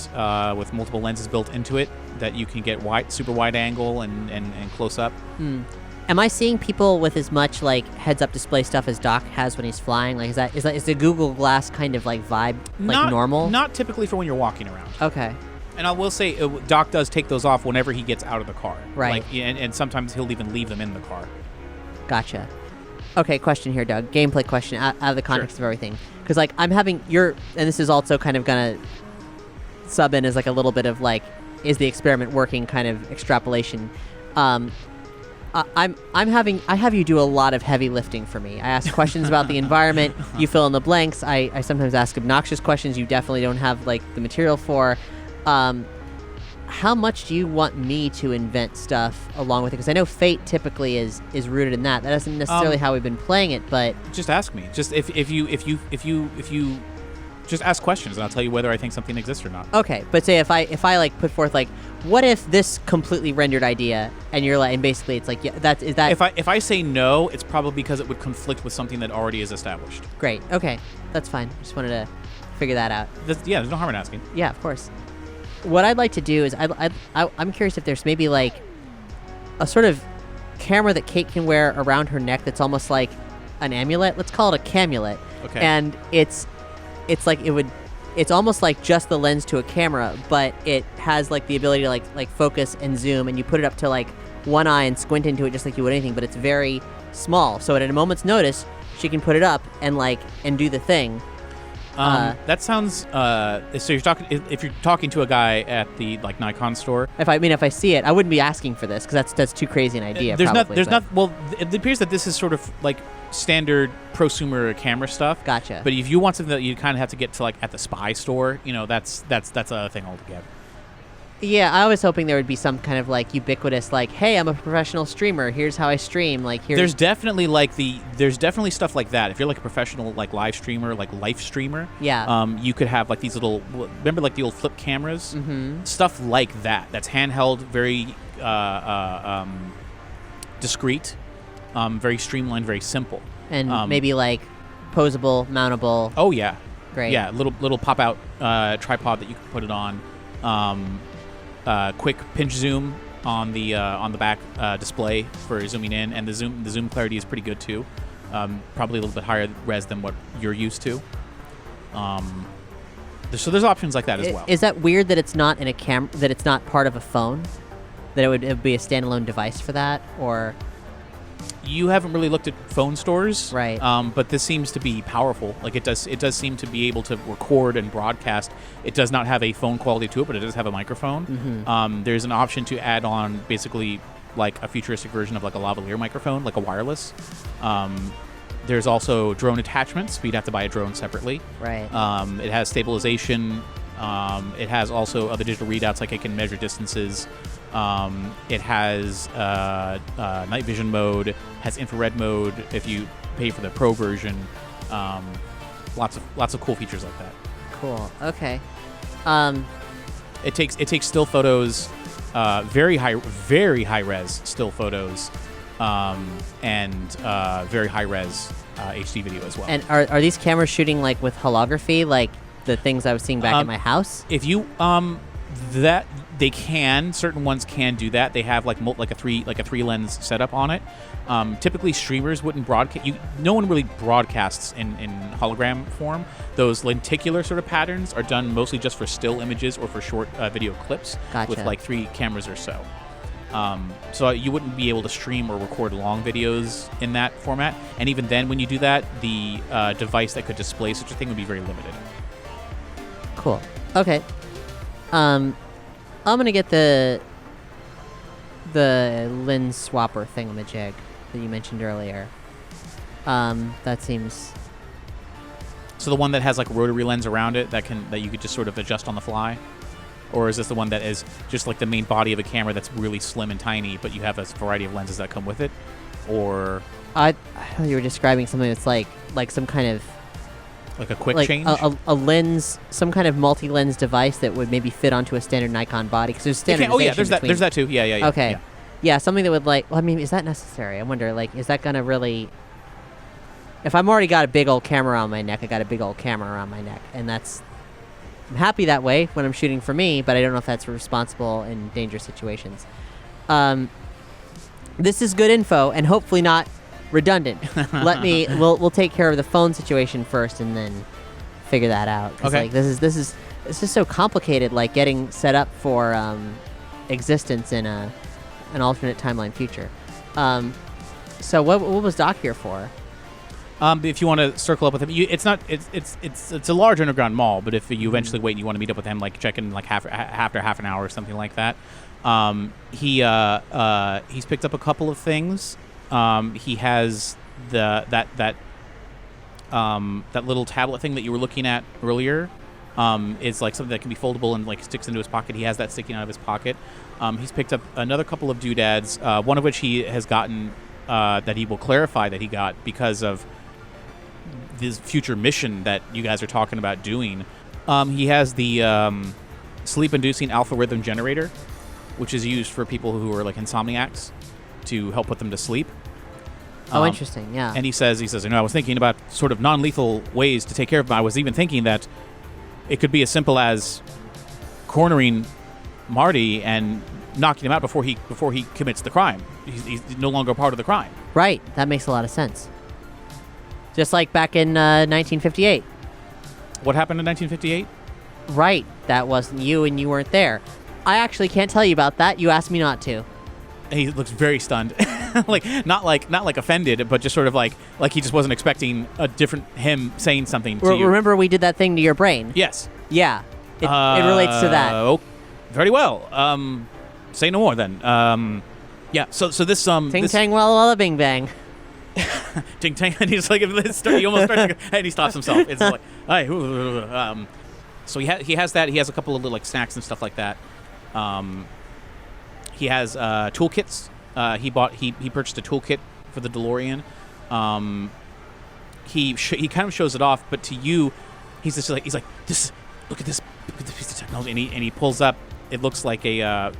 with multiple lenses built into it that you can get super wide angle and close up. Am I seeing people with as much like heads-up display stuff as Doc has when he's flying? Like, is the Google Glass kind of like vibe like normal? Not typically for when you're walking around. Okay. And I will say, Doc does take those off whenever he gets out of the car. Right. Like, and sometimes he'll even leave them in the car. Gotcha. Okay, question here, Doug. Gameplay question out of the context of everything. Because like I'm having and this is also kind of gonna sub in as like a little bit of like, is the experiment working kind of extrapolation. I have you do a lot of heavy lifting for me. I ask questions about the environment. You fill in the blanks. I sometimes ask obnoxious questions you definitely don't have like the material for. How much do you want me to invent stuff along with it? Because I know Fate typically is rooted in that. That isn't necessarily how we've been playing it, but just ask me. Just if you just ask questions, and I'll tell you whether I think something exists or not. Okay, but say if I like put forth like, what if this completely rendered idea, and you're like, and basically it's like, yeah, is that. If I say no, it's probably because it would conflict with something that already is established. Great. Okay, that's fine. Just wanted to figure that out. There's no harm in asking. Yeah, of course. What I'd like to do is I'm curious if there's maybe like a sort of camera that Kate can wear around her neck that's almost like an amulet. Let's call it a camulet. Okay. And it's like it's almost like just the lens to a camera, but it has like the ability to like focus and zoom, and you put it up to like one eye and squint into it just like you would anything, but it's very small. So at a moment's notice, she can put it up and do the thing. That sounds. So if you're talking to a guy at the like Nikon store. If I see it, I wouldn't be asking for this because that's too crazy an idea. Well, it appears that this is sort of like standard prosumer camera stuff. Gotcha. But if you want something that you kind of have to get to like at the spy store, that's a thing altogether. Yeah, I was hoping there would be some kind of like ubiquitous, like, hey, I'm a professional streamer. Here's how I stream. Like, here's. There's definitely stuff like that. If you're like a professional like live streamer, like life streamer, yeah, you could have like these little. Remember like the old flip cameras, stuff like that. That's handheld, very discreet, very streamlined, very simple, and maybe like posable, mountable. Oh yeah, great. Yeah, little pop out tripod that you can put it on. Quick pinch zoom on the back display for zooming in, and the zoom clarity is pretty good too. Probably a little bit higher res than what you're used to. So there's options like that as well. Is that weird that it's not in a that it's not part of a phone? That it would be a standalone device for that, or? You haven't really looked at phone stores, right? But this seems to be powerful. Like it does seem to be able to record and broadcast. It does not have a phone quality to it, but it does have a microphone. There's an option to add on basically like a futuristic version of like a lavalier microphone, like a wireless. There's also drone attachments, but you'd have to buy a drone separately. Right. It has stabilization. It has also other digital readouts, like it can measure distances. It has night vision mode, has infrared mode if you pay for the pro version. Lots of cool features like that. Cool. Okay. It takes still photos, very high res still photos, and very high res HD video as well. And are these cameras shooting like with holography, like the things I was seeing back at my house? If you that they can, certain ones can do that. They have like a three lens setup on it. Typically, streamers wouldn't broadcast. No one really broadcasts in hologram form. Those lenticular sort of patterns are done mostly just for still images or for short video clips Gotcha. with like 3 cameras or so. So you wouldn't be able to stream or record long videos in that format. And even then, when you do that, the device that could display such a thing would be very limited. Cool. Okay. I'm gonna get the lens swapper thingamajig that you mentioned earlier. That seems. So the one that has like a rotary lens around it that you could just sort of adjust on the fly, or is this the one that is just like the main body of a camera that's really slim and tiny, but you have a variety of lenses that come with it, or? I thought you were describing something that's like some kind of. Like a quick like change? A lens, some kind of multi-lens device that would maybe fit onto a standard Nikon body, because there's standardization. Oh yeah, there's that too. Yeah. Okay. Yeah, something that would well, I mean, is that necessary? I wonder, is that gonna really... If I'm already got a big old camera around my neck, I got a big old camera around my neck, and that's... I'm happy that way when I'm shooting for me, but I don't know if that's responsible in dangerous situations. This is good info, and hopefully not redundant. We'll take care of the phone situation first, and then figure that out. Okay. This is so complicated. Like getting set up for existence in an alternate timeline future. So what was Doc here for? If you want to circle up with him, it's a large underground mall. But if you eventually wait and you want to meet up with him, like check in like after half an hour or something like that, he's picked up a couple of things. He has that little tablet thing that you were looking at earlier. Is like something that can be foldable and like sticks into his pocket. He has that sticking out of his pocket. He's picked up another couple of doodads, one of which he has gotten that he will clarify that he got because of this future mission that you guys are talking about doing. He has the sleep-inducing alpha rhythm generator, which is used for people who are like insomniacs to help put them to sleep. Oh, interesting. Yeah. And he says, I was thinking about sort of non-lethal ways to take care of him. I was even thinking that it could be as simple as cornering Marty and knocking him out before he commits the crime. He's no longer part of the crime. Right. That makes a lot of sense. Just like back in 1958. What happened in 1958? Right. That wasn't you, and you weren't there. I actually can't tell you about that. You asked me not to. And he looks very stunned, not like offended, but just sort of like he just wasn't expecting a different him saying something to you. Remember we did that thing to your brain? Yes. Yeah. It relates to that. Oh, very well. Say no more then. Yeah. So this Ting tang walla walla bing bang. Ting tang, and he's like, he almost starts, and he stops himself. It's like, hey, so he has that. He has a couple of little like snacks and stuff like that. He has toolkits. He purchased a toolkit for the DeLorean. He kind of shows it off, but to you, he's like this. Look at this piece of technology, and he pulls up. It looks like it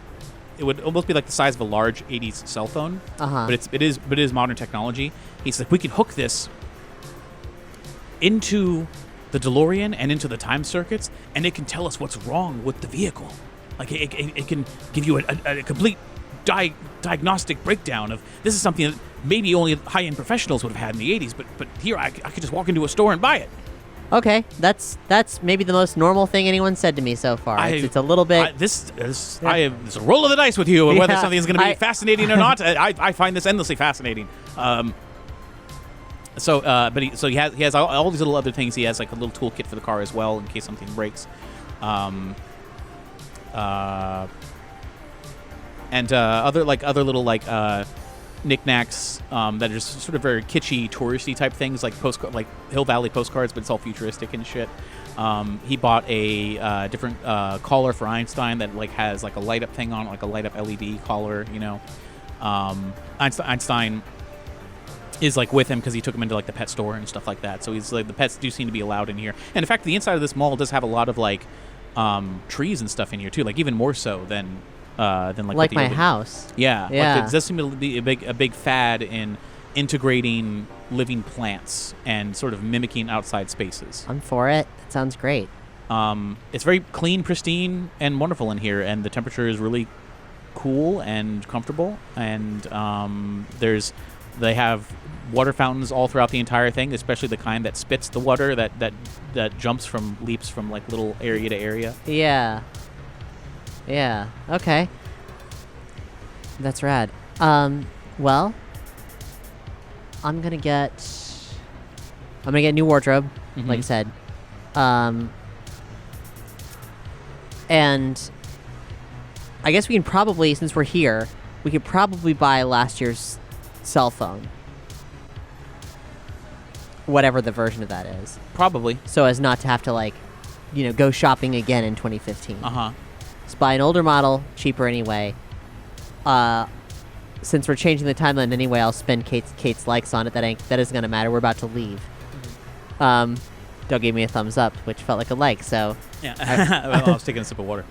would almost be like the size of a large '80s cell phone. But it is modern technology. He's like, we can hook this into the DeLorean and into the time circuits, and it can tell us what's wrong with the vehicle. Like it can give you a complete diagnostic breakdown of this is something that maybe only high-end professionals would have had in the 80s, but here I could just walk into a store and buy it. Okay, that's maybe the most normal thing anyone said to me so far. It's a little bit... It's a roll of the dice with you, whether something is going to be fascinating or not. I find this endlessly fascinating. But he has all these little other things. He has like a little toolkit for the car as well in case something breaks. And other little knickknacks that are just sort of very kitschy, touristy type things, like Hill Valley postcards, but it's all futuristic and shit. He bought a different collar for Einstein that like has like a light up thing on it, like a light up LED collar. You know, Einstein is like with him because he took him into like the pet store and stuff like that. So he's like, the pets do seem to be allowed in here. And in fact, the inside of this mall does have a lot of like trees and stuff in here too, like even more so than than like Like what the my urban- house. Yeah, Yeah. Like, it does seem to be a big fad in integrating living plants and sort of mimicking outside spaces. I'm for it. That sounds great. It's very clean, pristine, and wonderful in here, and the temperature is really cool and comfortable. And they have water fountains all throughout the entire thing, especially the kind that spits the water that leaps from like little area to area. Yeah. Yeah. Okay. That's rad. Well, I'm gonna get a new wardrobe, like I said. And I guess we can probably, since we're here, we could probably buy last year's cell phone. Whatever the version of that is. Probably. So as not to have to, like, go shopping again in 2015. Just buy an older model, cheaper anyway. Since we're changing the timeline anyway, I'll spend Kate's likes on it. That isn't gonna matter. We're about to leave. Doug gave me a thumbs up, which felt like a like. So yeah, I was taking a sip of water.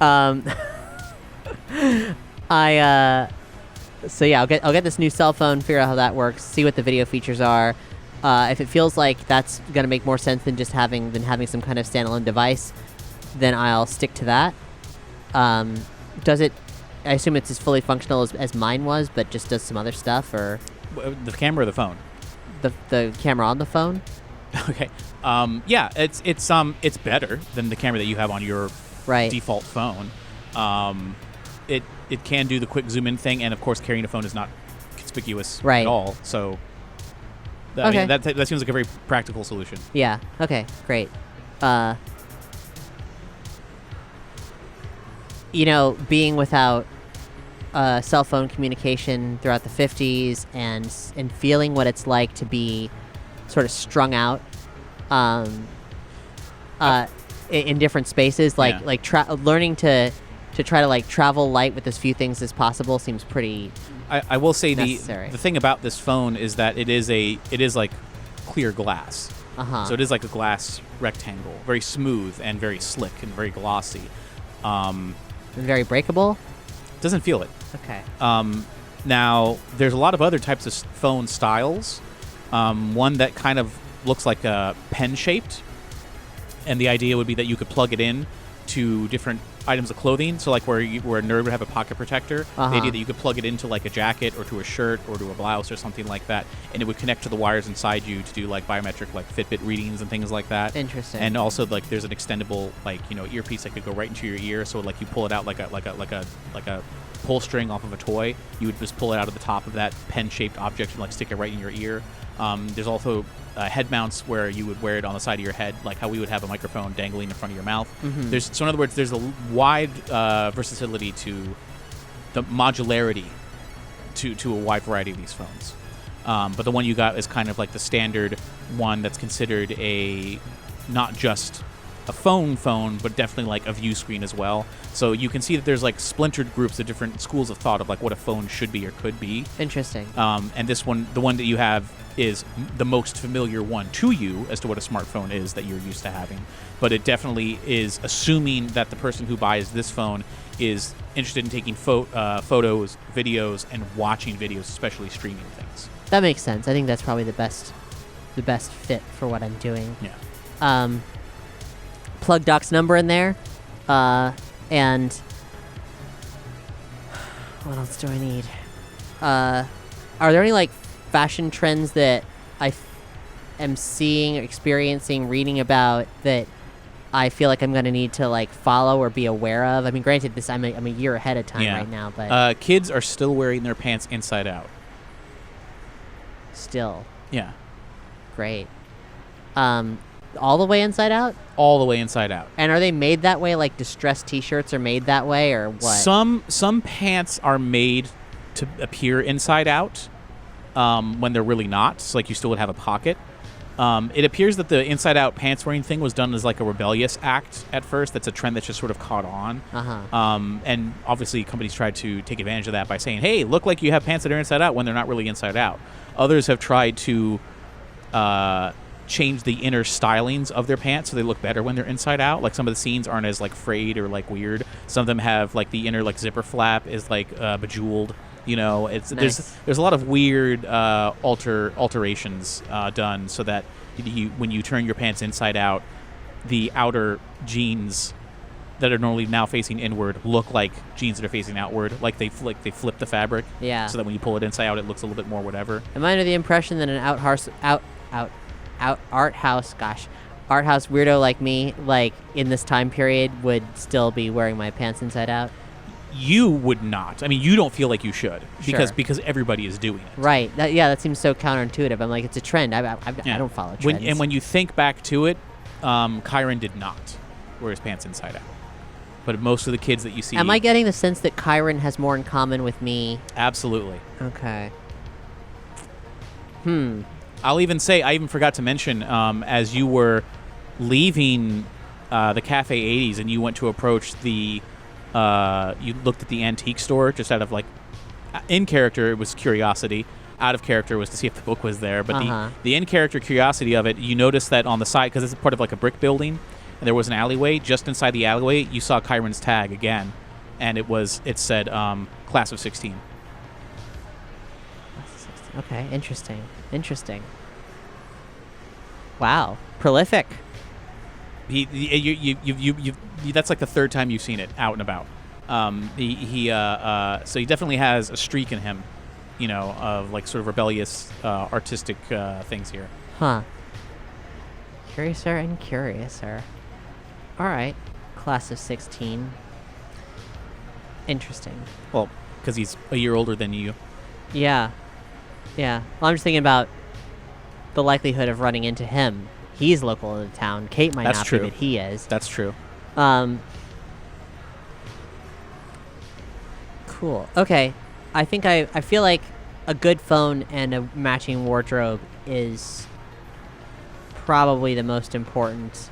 So yeah, I'll get this new cell phone, figure out how that works, see what the video features are. If it feels like that's gonna make more sense than just having some kind of standalone device, then I'll stick to that. Does it? I assume it's as fully functional as mine was, but just does some other stuff, or The camera or the phone? the camera on the phone. Okay. Yeah, it's better than the camera that you have on your Right. default phone. It can do the quick zoom in thing, and of course, carrying a phone is not conspicuous Right. at all. So, I Okay. mean, that seems like a very practical solution. Yeah. Okay. Great. Being without cell phone communication throughout the 50s and feeling what it's like to be sort of strung out in different spaces, learning to try to like travel light with as few things as possible seems pretty. I will say necessary. the thing about this phone is that it is like clear glass. So it is like a glass rectangle, very smooth and very slick and very glossy. Very breakable. Doesn't feel it. Okay. Now, there's a lot of other types of phone styles. One that kind of looks like a pen-shaped, and the idea would be that you could plug it in to different items of clothing. So, like where a nerd would have a pocket protector, the idea that you could plug it into like a jacket or to a shirt or to a blouse or something like that, and it would connect to the wires inside you to do like biometric, like Fitbit readings and things like that. Interesting. And also, like, there's an extendable, like, earpiece that could go right into your ear. So, like, you pull it out like a pull string off of a toy. You would just pull it out of the top of that pen-shaped object and like stick it right in your ear. There's also head mounts where you would wear it on the side of your head, like how we would have a microphone dangling in front of your mouth. So in other words, there's a wide versatility to the modularity to a wide variety of these phones. But the one you got is kind of like the standard one that's considered not just a phone, but definitely like a view screen as well. So you can see that there's like splintered groups of different schools of thought of like what a phone should be or could be. Interesting. And this one, the one that you have, is the most familiar one to you as to what a smartphone is that you're used to having. But it definitely is assuming that the person who buys this phone is interested in taking photos, videos, and watching videos, especially streaming things. That makes sense. I think that's probably the best fit for what I'm doing. Yeah. Plug Doc's number in there, and what else do I need? Are there any like fashion trends that I am seeing, experiencing, reading about that I feel like I'm gonna need to like follow or be aware of? I mean, granted, I'm a year ahead of time right now, but kids are still wearing their pants inside out. Still. Yeah. Great. All the way inside out? All the way inside out. And are they made that way? Like distressed T-shirts are made that way, or what? Some pants are made to appear inside out when they're really not. So like you still would have a pocket. It appears that the inside out pants wearing thing was done as like a rebellious act at first. That's a trend that's just sort of caught on. And obviously companies tried to take advantage of that by saying, hey, look like you have pants that are inside out when they're not really inside out. Others have tried to change the inner stylings of their pants so they look better when they're inside out. Like some of the scenes aren't as like frayed or like weird. Some of them have like the inner like zipper flap is like bejeweled. You know, it's Nice. there's a lot of weird alterations done so that when you turn your pants inside out, the outer jeans that are normally now facing inward look like jeans that are facing outward. Like they flip the fabric. Yeah. So that when you pull it inside out, it looks a little bit more whatever. Am I under the impression that an art house weirdo like me, like in this time period, would still be wearing my pants inside out? You would not. I mean, you don't feel like you should Sure. because everybody is doing it. Right. That seems so counterintuitive. I'm like, it's a trend. I don't follow trends. When you think back to it, Kyron did not wear his pants inside out. But most of the kids that you see... Am I getting the sense that Kyron has more in common with me? Absolutely. Okay. I'll even say, I even forgot to mention, as you were leaving the Cafe 80s and you went to approach the... you looked at the antique store just out of like... In character, it was curiosity. Out of character was to see if the book was there. But the in-character curiosity of it, you noticed that on the side, because it's part of like a brick building, and there was an alleyway. Just inside the alleyway, you saw Kyron's tag again, and it said class of 16. Okay, interesting. Wow, prolific. That's like the third time you've seen it out and about. So he definitely has a streak in him, you know, of like sort of rebellious artistic things here. Huh. Curiouser and curiouser. All right, class of 16. Interesting. Well, because he's a year older than you. Yeah. Well, I'm just thinking about the likelihood of running into him. He's local to the town. Kate might That's not true. be, but he is. That's true. Cool. Okay. I think I feel like a good phone and a matching wardrobe is probably the most important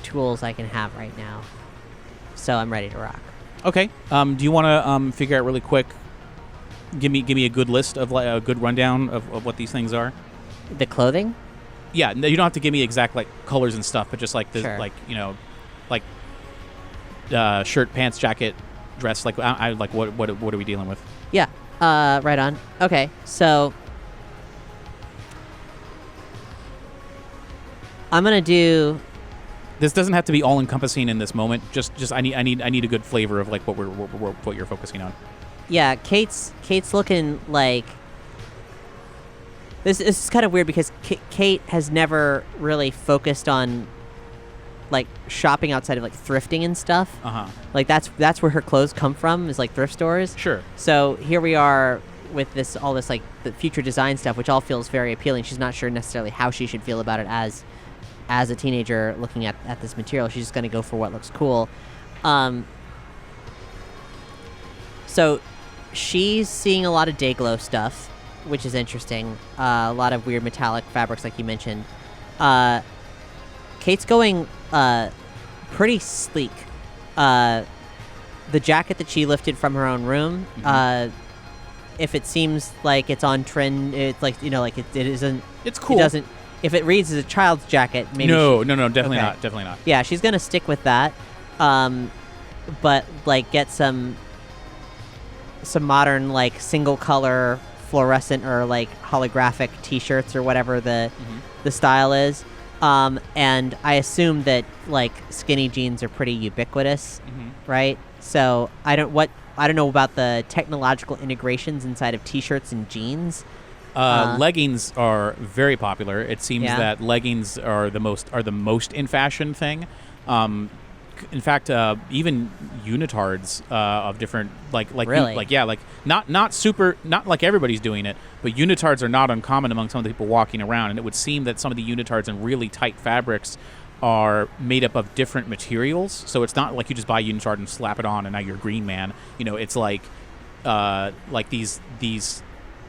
tools I can have right now. So I'm ready to rock. Okay. Do you want to figure out really quick? Give me a good list of like a good rundown of what these things are. The clothing? Yeah, no, you don't have to give me exact like colors and stuff, but just like the Sure. like you know, like shirt, pants, jacket, dress. Like I like what are we dealing with? Yeah. Right on. Okay. So I'm gonna do. This doesn't have to be all encompassing in this moment. Just I need a good flavor of like what you're focusing on. Yeah, Kate's looking like. This is kind of weird because Kate has never really focused on, like, shopping outside of like thrifting and stuff. Like that's where her clothes come from, is like thrift stores. Sure. So here we are with all this like the future design stuff, which all feels very appealing. She's not sure necessarily how she should feel about it as a teenager looking at this material. She's just going to go for what looks cool. So she's seeing a lot of Dayglow stuff, which is interesting. A lot of weird metallic fabrics, like you mentioned. Kate's going pretty sleek. The jacket that she lifted from her own room, if it seems like it's on trend, it's like, you know, like it isn't. It's cool. It doesn't. If it reads as a child's jacket, maybe. No, definitely Okay. not. Definitely not. Yeah, she's gonna stick with that, but like get some modern like single color fluorescent or like holographic T-shirts or whatever the style is. And I assume that like skinny jeans are pretty ubiquitous, right? So I don't know about the technological integrations inside of T-shirts and jeans. Leggings are very popular. It seems Yeah. that leggings are the most in fashion thing. In fact, even unitards of different Really? not like everybody's doing it, but unitards are not uncommon among some of the people walking around. And it would seem that some of the unitards in really tight fabrics are made up of different materials. So it's not like you just buy a unitard and slap it on and now you're Green Man. You know, it's like these.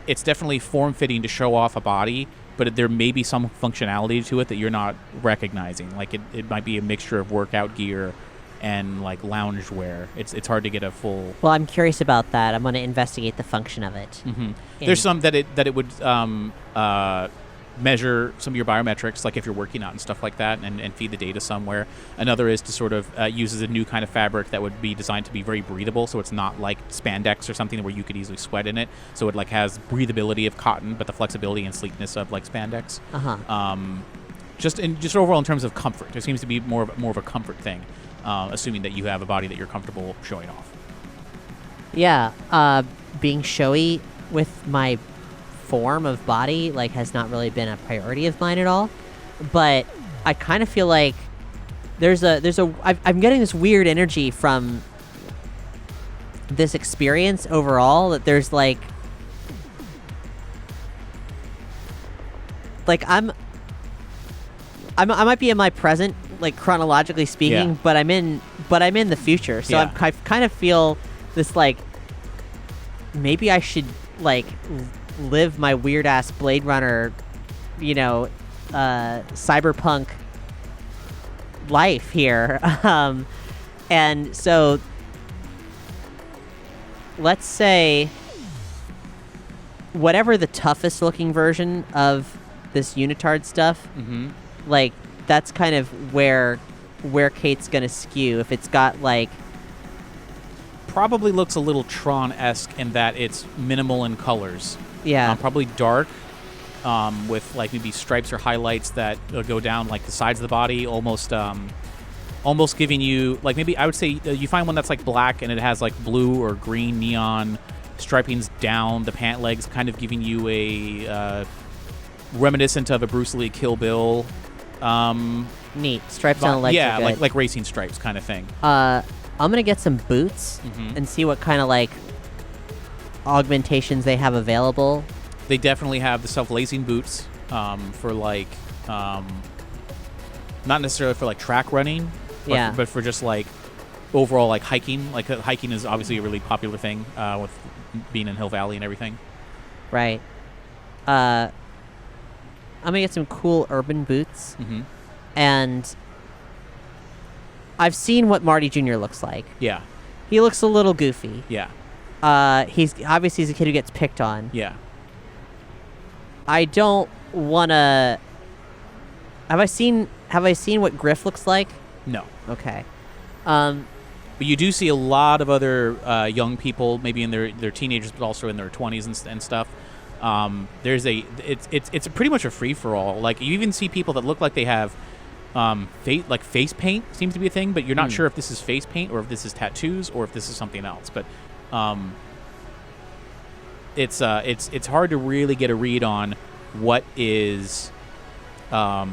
It's definitely form-fitting to show off a body, but there may be some functionality to it that you're not recognizing. Like it might be a mixture of workout gear and like lounge wear. It's hard to get a full. Well, I'm curious about that. I'm going to investigate the function of it. There's some that it would measure some of your biometrics, like if you're working out and stuff like that, and feed the data somewhere. Another is to sort of uses a new kind of fabric that would be designed to be very breathable, so it's not like spandex or something where you could easily sweat in it. So it like has breathability of cotton, but the flexibility and sleekness of like spandex. Just overall in terms of comfort, it seems to be more of a comfort thing, assuming that you have a body that you're comfortable showing off. Yeah, being showy with my form of body like has not really been a priority of mine at all, but I kind of feel like I'm getting this weird energy from this experience overall, that there's like I might be in my present, like chronologically speaking, Yeah. but I'm in the future, so Yeah. I kind of feel this like maybe I should like live my weird ass Blade Runner, cyberpunk life here. And so let's say whatever the toughest looking version of this unitard stuff, like that's kind of where Kate's gonna skew. If it's got like Probably looks a little Tron-esque in that it's minimal in colors. Probably dark, with like maybe stripes or highlights that go down like the sides of the body, almost giving you like, maybe I would say you find one that's like black and it has like blue or green neon stripings down the pant legs, kind of giving you a reminiscent of a Bruce Lee Kill Bill. Neat stripes on the legs. Yeah, are good. like racing stripes kind of thing. I'm gonna get some boots and see what kind of like augmentations they have available. They definitely have the self-lacing boots for like not necessarily for like track running, but for just like overall like hiking. Like hiking is obviously a really popular thing with being in Hill Valley and everything. Right. I'm gonna get some cool urban boots, and I've seen what Marty Jr. looks like. Yeah. He looks a little goofy. Yeah. He's a kid who gets picked on. Yeah. I don't wanna. Have I seen what Griff looks like? No. Okay. But you do see a lot of other young people, maybe in their teenagers, but also in their 20s and stuff. It's pretty much a free for all. Like you even see people that look like they have face paint seems to be a thing, but you're not sure if this is face paint or if this is tattoos or if this is something else. But it's hard to really get a read on what is a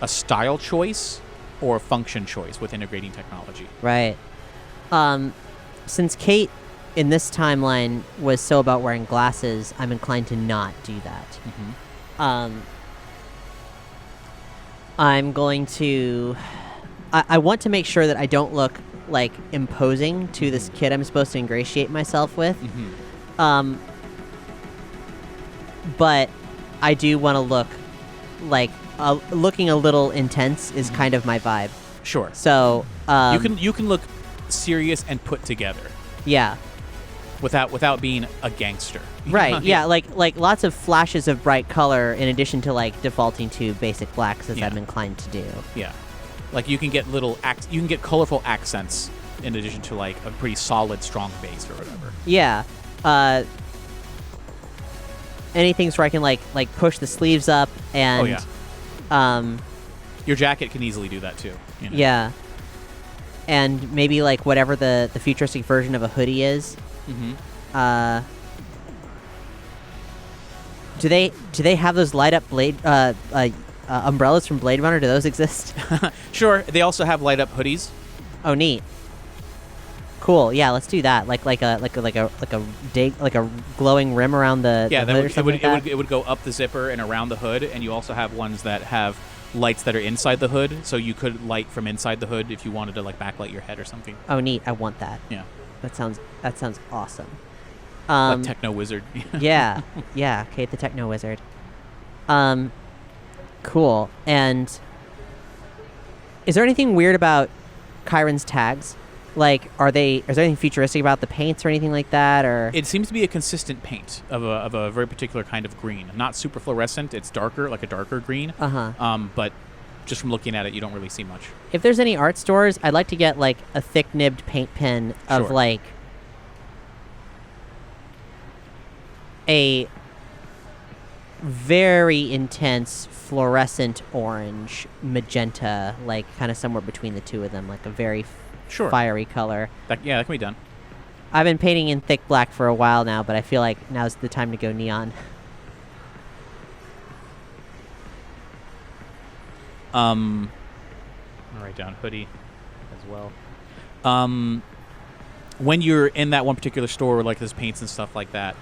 style choice or a function choice with integrating technology. Right. Since Kate in this timeline was so about wearing glasses, I'm inclined to not do that. I'm going to... I want to make sure that I don't look, like, imposing to this kid I'm supposed to ingratiate myself with. But I do want to look like... looking a little intense is kind of my vibe. Sure. So... you can look serious and put together. Yeah. Without being a gangster. Right, yeah, like lots of flashes of bright color in addition to like defaulting to basic blacks as I'm inclined to do. Yeah. Like you can get you can get colorful accents in addition to like a pretty solid strong base or whatever. Yeah. Anything where I can like push the sleeves up and your jacket can easily do that too. You know? Yeah. And maybe like whatever the futuristic version of a hoodie is. Do they have those light up blade umbrellas from Blade Runner? Do those exist? Sure. They also have light up hoodies. Oh, neat. Cool. Yeah, let's do that. Like a glowing rim around the hood or something like that? It would go up the zipper and around the hood, and you also have ones that have lights that are inside the hood, so you could light from inside the hood if you wanted to like backlight your head or something. Oh, neat. I want that. Yeah. That sounds awesome. Like Techno Wizard. Yeah. Kate the Techno Wizard. Cool. And is there anything weird about Chiron's tags? Like, is there anything futuristic about the paints or anything like that, or? It seems to be a consistent paint of a very particular kind of green. Not super fluorescent. It's darker, like a darker green. But just from looking at it, you don't really see much. If there's any art stores, I'd like to get like a thick-nibbed paint pen of like a very intense fluorescent orange, magenta, like kind of somewhere between the two of them, like a very fiery color. That can be done. I've been painting in thick black for a while now, but I feel like now's the time to go neon. I'll write down hoodie as well. When you're in that one particular store with like this paints and stuff like that,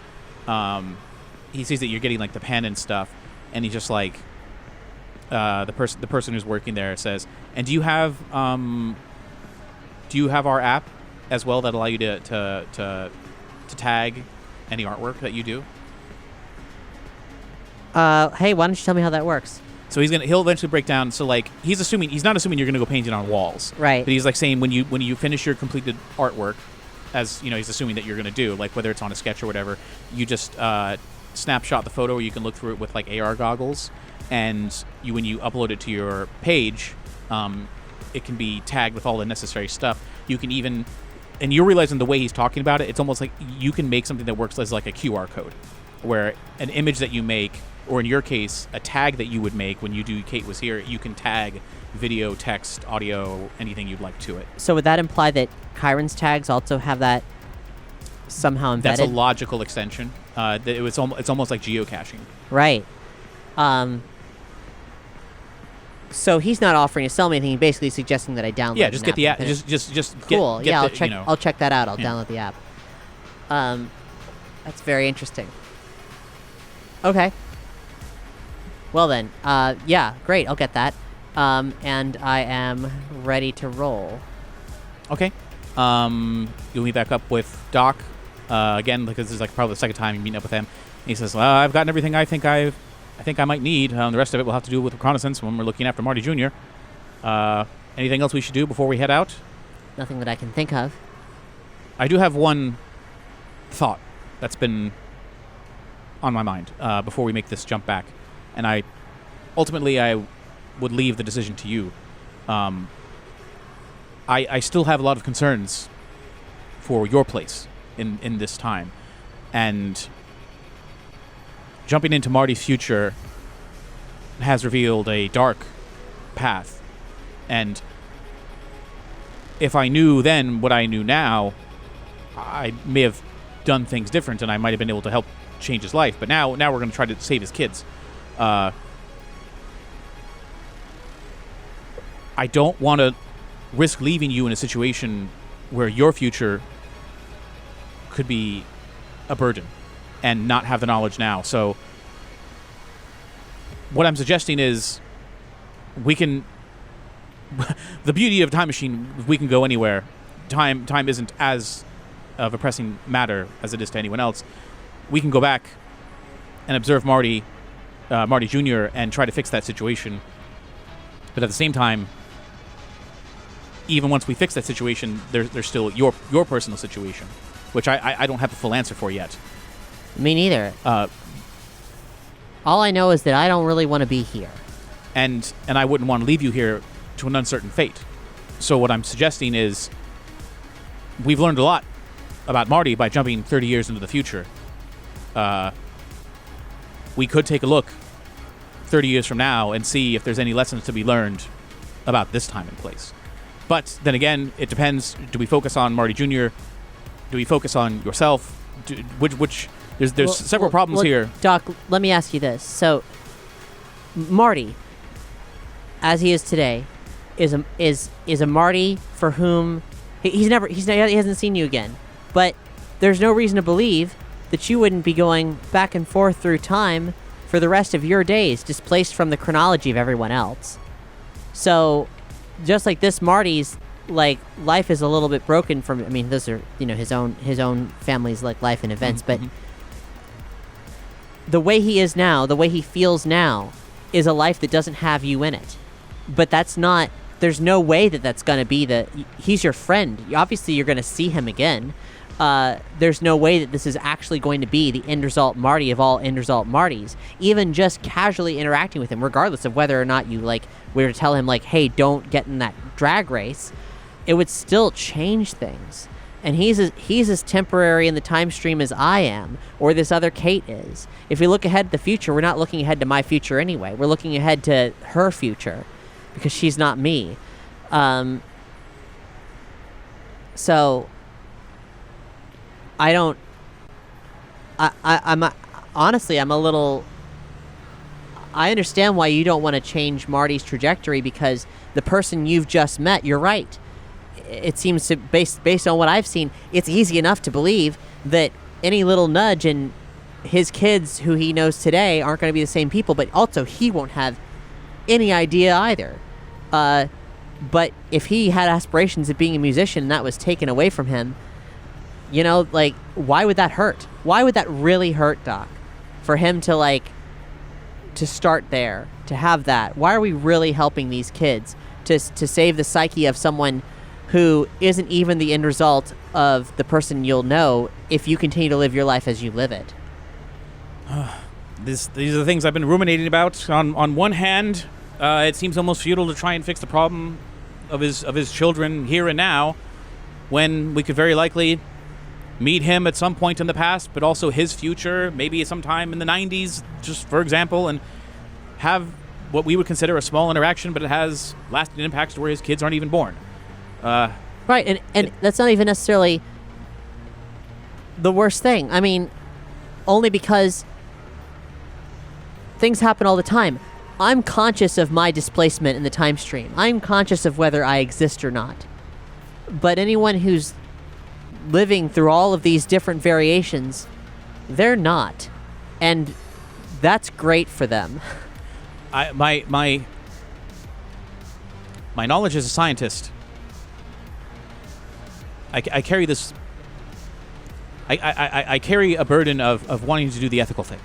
he sees that you're getting like the pen and stuff, and he's just like, the person who's working there says, "And do you have our app as well that allow you to tag any artwork that you do?" Hey, why don't you tell me how that works? So he'll eventually break down. So like he's not assuming you're gonna go painting on walls, right? But he's like saying when you finish your completed artwork, as you know, he's assuming that you're gonna do, like whether it's on a sketch or whatever, you just snapshot the photo, or you can look through it with like AR goggles, and when you upload it to your page, it can be tagged with all the necessary stuff. You can even, and you're realizing the way he's talking about it, it's almost like you can make something that works as like a QR code, where an image that you make, or in your case, a tag that you would make when you do Kate Was Here, you can tag video, text, audio, anything you'd like to it. So would that imply that Chiron's tags also have that somehow embedded? That's a logical extension. It's almost like geocaching. Right. So he's not offering to sell me anything. He's basically suggesting that I download. Yeah, just get the app. Just cool. Get I'll the, check. You know. I'll check that out. I'll download the app. That's very interesting. Okay. Well then, yeah, great. I'll get that. And I am ready to roll. Okay. You'll meet back up with Doc again, because this is like probably the second time you meet up with him. And he says, "I've gotten everything I think I might need. The rest of it we'll have to do with reconnaissance when we're looking after Marty Jr. Anything else we should do before we head out?" Nothing that I can think of. I do have one thought that's been on my mind before we make this jump back, and I would leave the decision to you. I still have a lot of concerns for your place in this time, and jumping into Marty's future has revealed a dark path, and if I knew then what I knew now, I may have done things different, and I might have been able to help change his life. But now we're going to try to save his kids. I don't want to risk leaving you in a situation where your future could be a burden and not have the knowledge now. So what I'm suggesting is we can the beauty of a time machine, we can go anywhere. Time isn't as of a pressing matter as it is to anyone else. We can go back and observe Marty Jr. and try to fix that situation. But at the same time, even once we fix that situation, there's still your personal situation, which I don't have a full answer for yet. Me neither. All I know is that I don't really want to be here. And I wouldn't want to leave you here to an uncertain fate. So what I'm suggesting is we've learned a lot about Marty by jumping 30 years into the future. We could take a look 30 years from now and see if there's any lessons to be learned about this time and place. But then again, it depends. Do we focus on Marty Jr.? Do we focus on yourself? There's several problems here. Doc, let me ask you this. So, Marty, as he is today, is a Marty for whom he hasn't seen you again. But there's no reason to believe that you wouldn't be going back and forth through time for the rest of your days, displaced from the chronology of everyone else. So, just like this, Marty's life is a little bit broken from. I mean, those are his own family's life and events, but the way he is now, the way he feels now, is a life that doesn't have you in it. But that's not there's no way that that's going to be he's your friend. Obviously, you're going to see him again. There's no way that this is actually going to be the end result Marty of all end result Martys. Even just casually interacting with him, regardless of whether or not you were to tell him hey, don't get in that drag race, it would still change things. And he's as temporary in the time stream as I am, or this other Kate is. If we look ahead to the future, we're not looking ahead to my future anyway. We're looking ahead to her future, because she's not me. So I'm honestly, I'm a little. I understand why you don't want to change Marty's trajectory, because the person you've just met, you're right. It seems to, based on what I've seen, it's easy enough to believe that any little nudge and his kids who he knows today aren't going to be the same people, but also he won't have any idea either. But if he had aspirations of being a musician and that was taken away from him, why would that hurt? Why would that really hurt, Doc? For him to to start there, to have that. Why are we really helping these kids to save the psyche of someone who isn't even the end result of the person you'll know if you continue to live your life as you live it? These are the things I've been ruminating about. On one hand, it seems almost futile to try and fix the problem of his children here and now, when we could very likely meet him at some point in the past, but also his future, maybe sometime in the 90s, just for example, and have what we would consider a small interaction, but it has lasting impacts to where his kids aren't even born. Right, and that's not even necessarily the worst thing. I mean, only because things happen all the time. I'm conscious of my displacement in the time stream. I'm conscious of whether I exist or not. But anyone who's living through all of these different variations, they're not. And that's great for them. My knowledge as a scientist, I carry this. I carry a burden of wanting to do the ethical thing.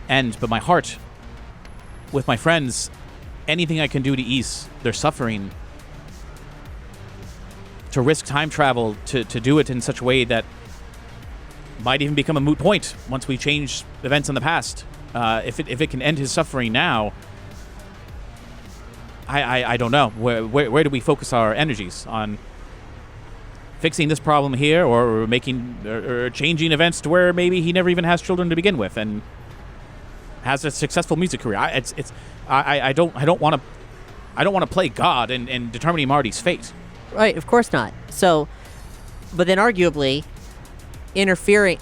But my heart, with my friends, anything I can do to ease their suffering, to risk time travel, to do it in such a way that might even become a moot point once we change events in the past. If it can end his suffering now, I don't know. Where do we focus our energies? On fixing this problem here, or making or changing events to where maybe he never even has children to begin with and has a successful music career? I don't want to play God in determining Marty's fate. Right, of course not. So, but then arguably, interfering,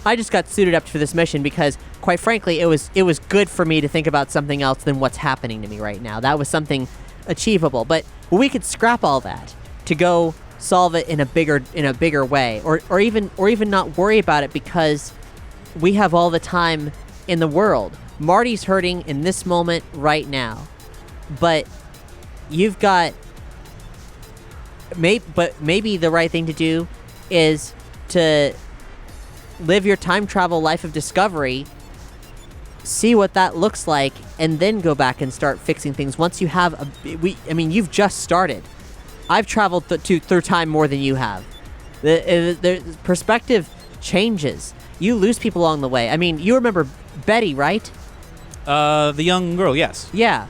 I just got suited up for this mission because, quite frankly, it was good for me to think about something else than what's happening to me right now. That was something achievable, but we could scrap all that to go solve it in a bigger way, or even not worry about it, because we have all the time in the world. Marty's hurting in this moment right now, but you've got maybe the right thing to do is to live your time travel life of discovery, see what that looks like, and then go back and start fixing things. Once you have you've just started. I've traveled through time more than you have. The perspective changes. You lose people along the way. I mean, you remember Betty, right? The young girl, yes. Yeah.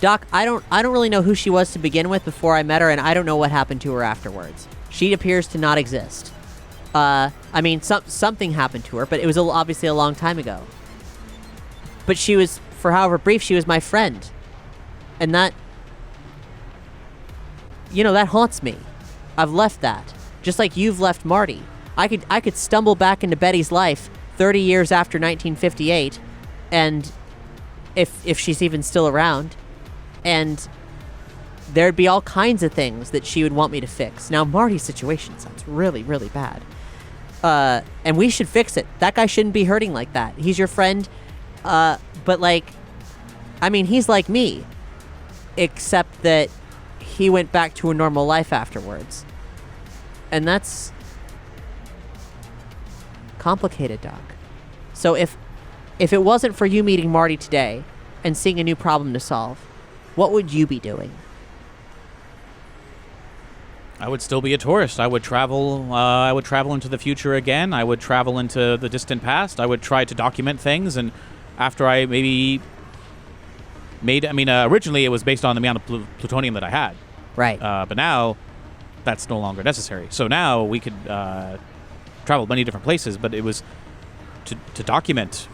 Doc, I don't really know who she was to begin with before I met her, and I don't know what happened to her afterwards. She appears to not exist. Something happened to her, but it was obviously a long time ago. But she was, for however brief, she was my friend. And that, that haunts me. I've left that. Just like you've left Marty. I could stumble back into Betty's life 30 years after 1958, and if she's even still around, and there'd be all kinds of things that she would want me to fix. Now, Marty's situation sounds really, really bad. And we should fix it. That guy shouldn't be hurting like that. He's your friend, but he's like me, except that he went back to a normal life afterwards. And that's complicated, Doc. So if if it wasn't for you meeting Marty today and seeing a new problem to solve, what would you be doing? I would still be a tourist. I would travel. I would travel into the future again. I would travel into the distant past. I would try to document things, and after I maybe made. I mean, originally it was based on the amount of plutonium that I had. Right. But now that's no longer necessary. So now we could travel many different places, but it was to document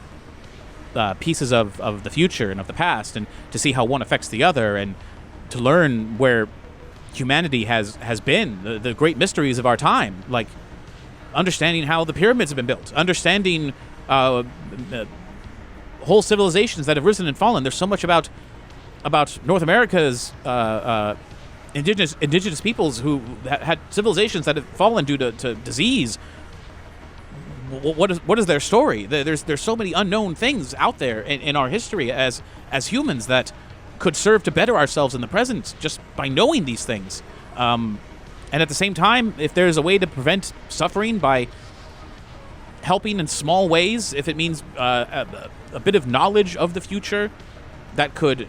pieces of the future and of the past, and to see how one affects the other, and to learn where humanity has been, the great mysteries of our time, like understanding how the pyramids have been built, understanding whole civilizations that have risen and fallen. There's so much about North America's indigenous peoples who had civilizations that have fallen due to disease. What is their story? There's so many unknown things out there in our history as humans that could serve to better ourselves in the present just by knowing these things. And at the same time, if there's a way to prevent suffering by helping in small ways, if it means a bit of knowledge of the future that could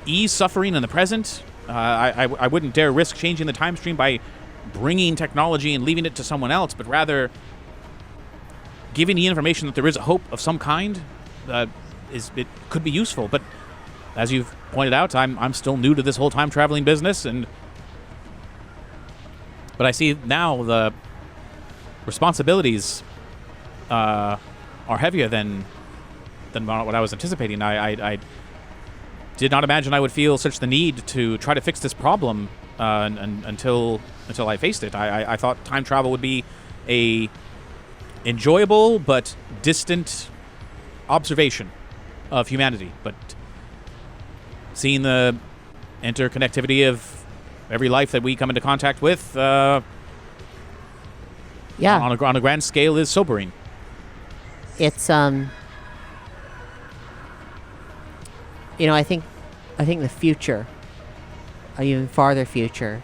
ease suffering in the present, I wouldn't dare risk changing the time stream by bringing technology and leaving it to someone else, but rather giving the information that there is a hope of some kind. It could be useful. But as you've pointed out, I'm still new to this whole time traveling business, but I see now the responsibilities are heavier than what I was anticipating. I did not imagine I would feel such the need to try to fix this problem until I faced it. I thought time travel would be a enjoyable but distant observation of humanity, but seeing the interconnectivity of every life that we come into contact with on a grand scale is sobering. It's I think the future, even farther future,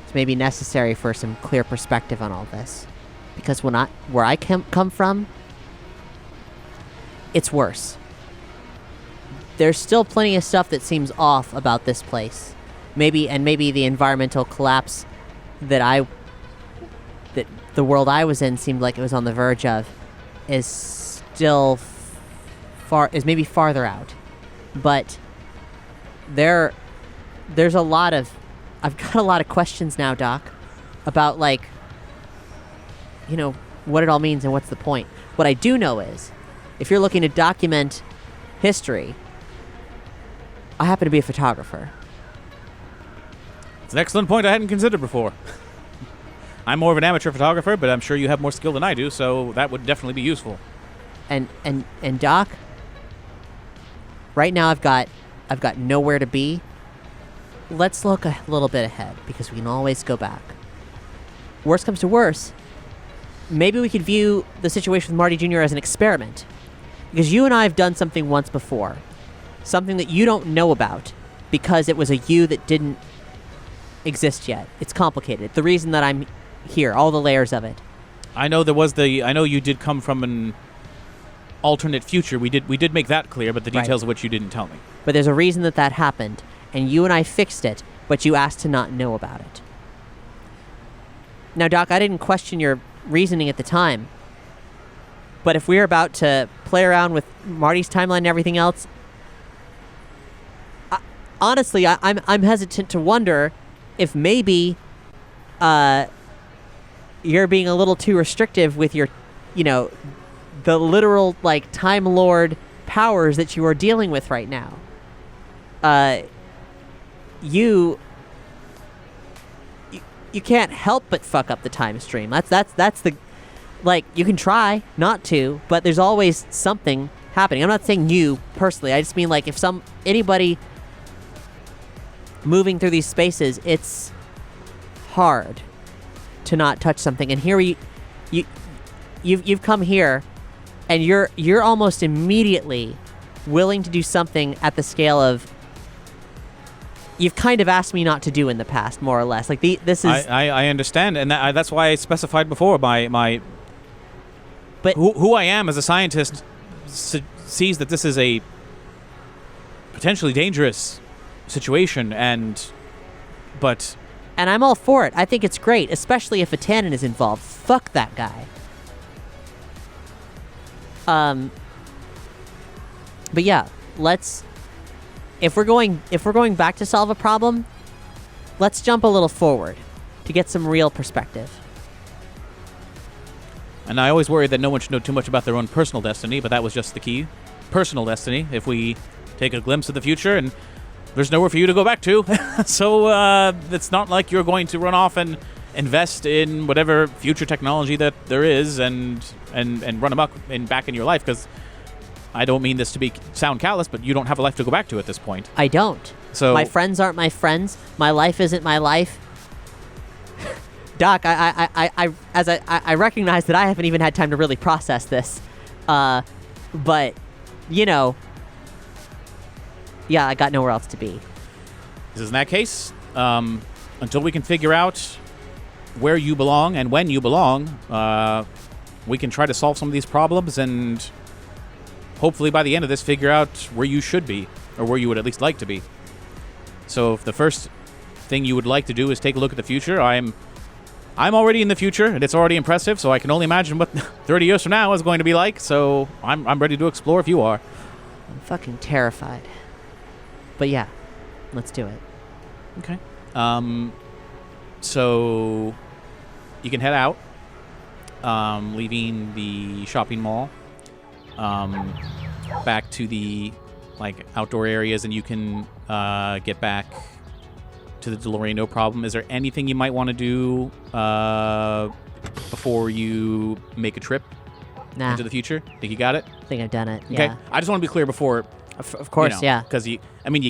is maybe necessary for some clear perspective on all this, because where I come from, it's worse. There's still plenty of stuff that seems off about this place. Maybe the environmental collapse that the world I was in seemed like it was on the verge of is still maybe farther out. But there's I've got a lot of questions now, Doc, about what it all means and what's the point. What I do know is, if you're looking to document history, I happen to be a photographer. It's an excellent point I hadn't considered before. I'm more of an amateur photographer, but I'm sure you have more skill than I do, so that would definitely be useful. And Doc, right now I've got nowhere to be. Let's look a little bit ahead, because we can always go back. Worst comes to worst, maybe we could view the situation with Marty Jr. as an experiment. Because you and I have done something once before. Something that you don't know about, because it was a you that didn't exist yet. It's complicated. The reason that I'm here, all the layers of it. I know you did come from an alternate future. We did make that clear, but the details of which you didn't tell me. But there's a reason that happened, and you and I fixed it, but you asked to not know about it. Now, Doc, I didn't question your reasoning at the time, but if we're about to play around with Marty's timeline and everything else, honestly, I'm hesitant to wonder if maybe you're being a little too restrictive with your, the literal Time Lord powers that you are dealing with right now. You can't help but fuck up the time stream. That's the you can try not to, but there's always something happening. I'm not saying you personally. I just mean if anybody moving through these spaces, it's hard to not touch something. And here you've come here, and you're almost immediately willing to do something at the scale of you've kind of asked me not to do in the past, more or less. This is. I understand, and that's why I specified before my. But who I am as a scientist sees that this is a potentially dangerous situation, but And I'm all for it. I think it's great, especially if a Tannen is involved. Fuck that guy. But yeah, if we're going back to solve a problem, let's jump a little forward to get some real perspective. And I always worry that no one should know too much about their own personal destiny, but that was just the key. Personal destiny. If we take a glimpse of the future, and there's nowhere for you to go back to, so it's not like you're going to run off and invest in whatever future technology that there is and run amok back in your life, because I don't mean this to sound callous, but you don't have a life to go back to at this point. I don't. So my friends aren't my friends. My life isn't my life. Doc, I recognize that I haven't even had time to really process this, but yeah, I got nowhere else to be. This is in that case. Until we can figure out where you belong and when you belong, we can try to solve some of these problems and hopefully by the end of this figure out where you should be, or where you would at least like to be. So if the first thing you would like to do is take a look at the future, I'm already in the future, and it's already impressive, so I can only imagine what 30 years from now is going to be like, so I'm ready to explore if you are. I'm fucking terrified. But yeah, let's do it. Okay. So you can head out, leaving the shopping mall, back to the outdoor areas, and you can get back to the DeLorean, no problem. Is there anything you might want to do before you make a trip into the future? Think you got it? I think I've done it. Okay. Yeah. I just want to be clear before. Of course, yeah. Because you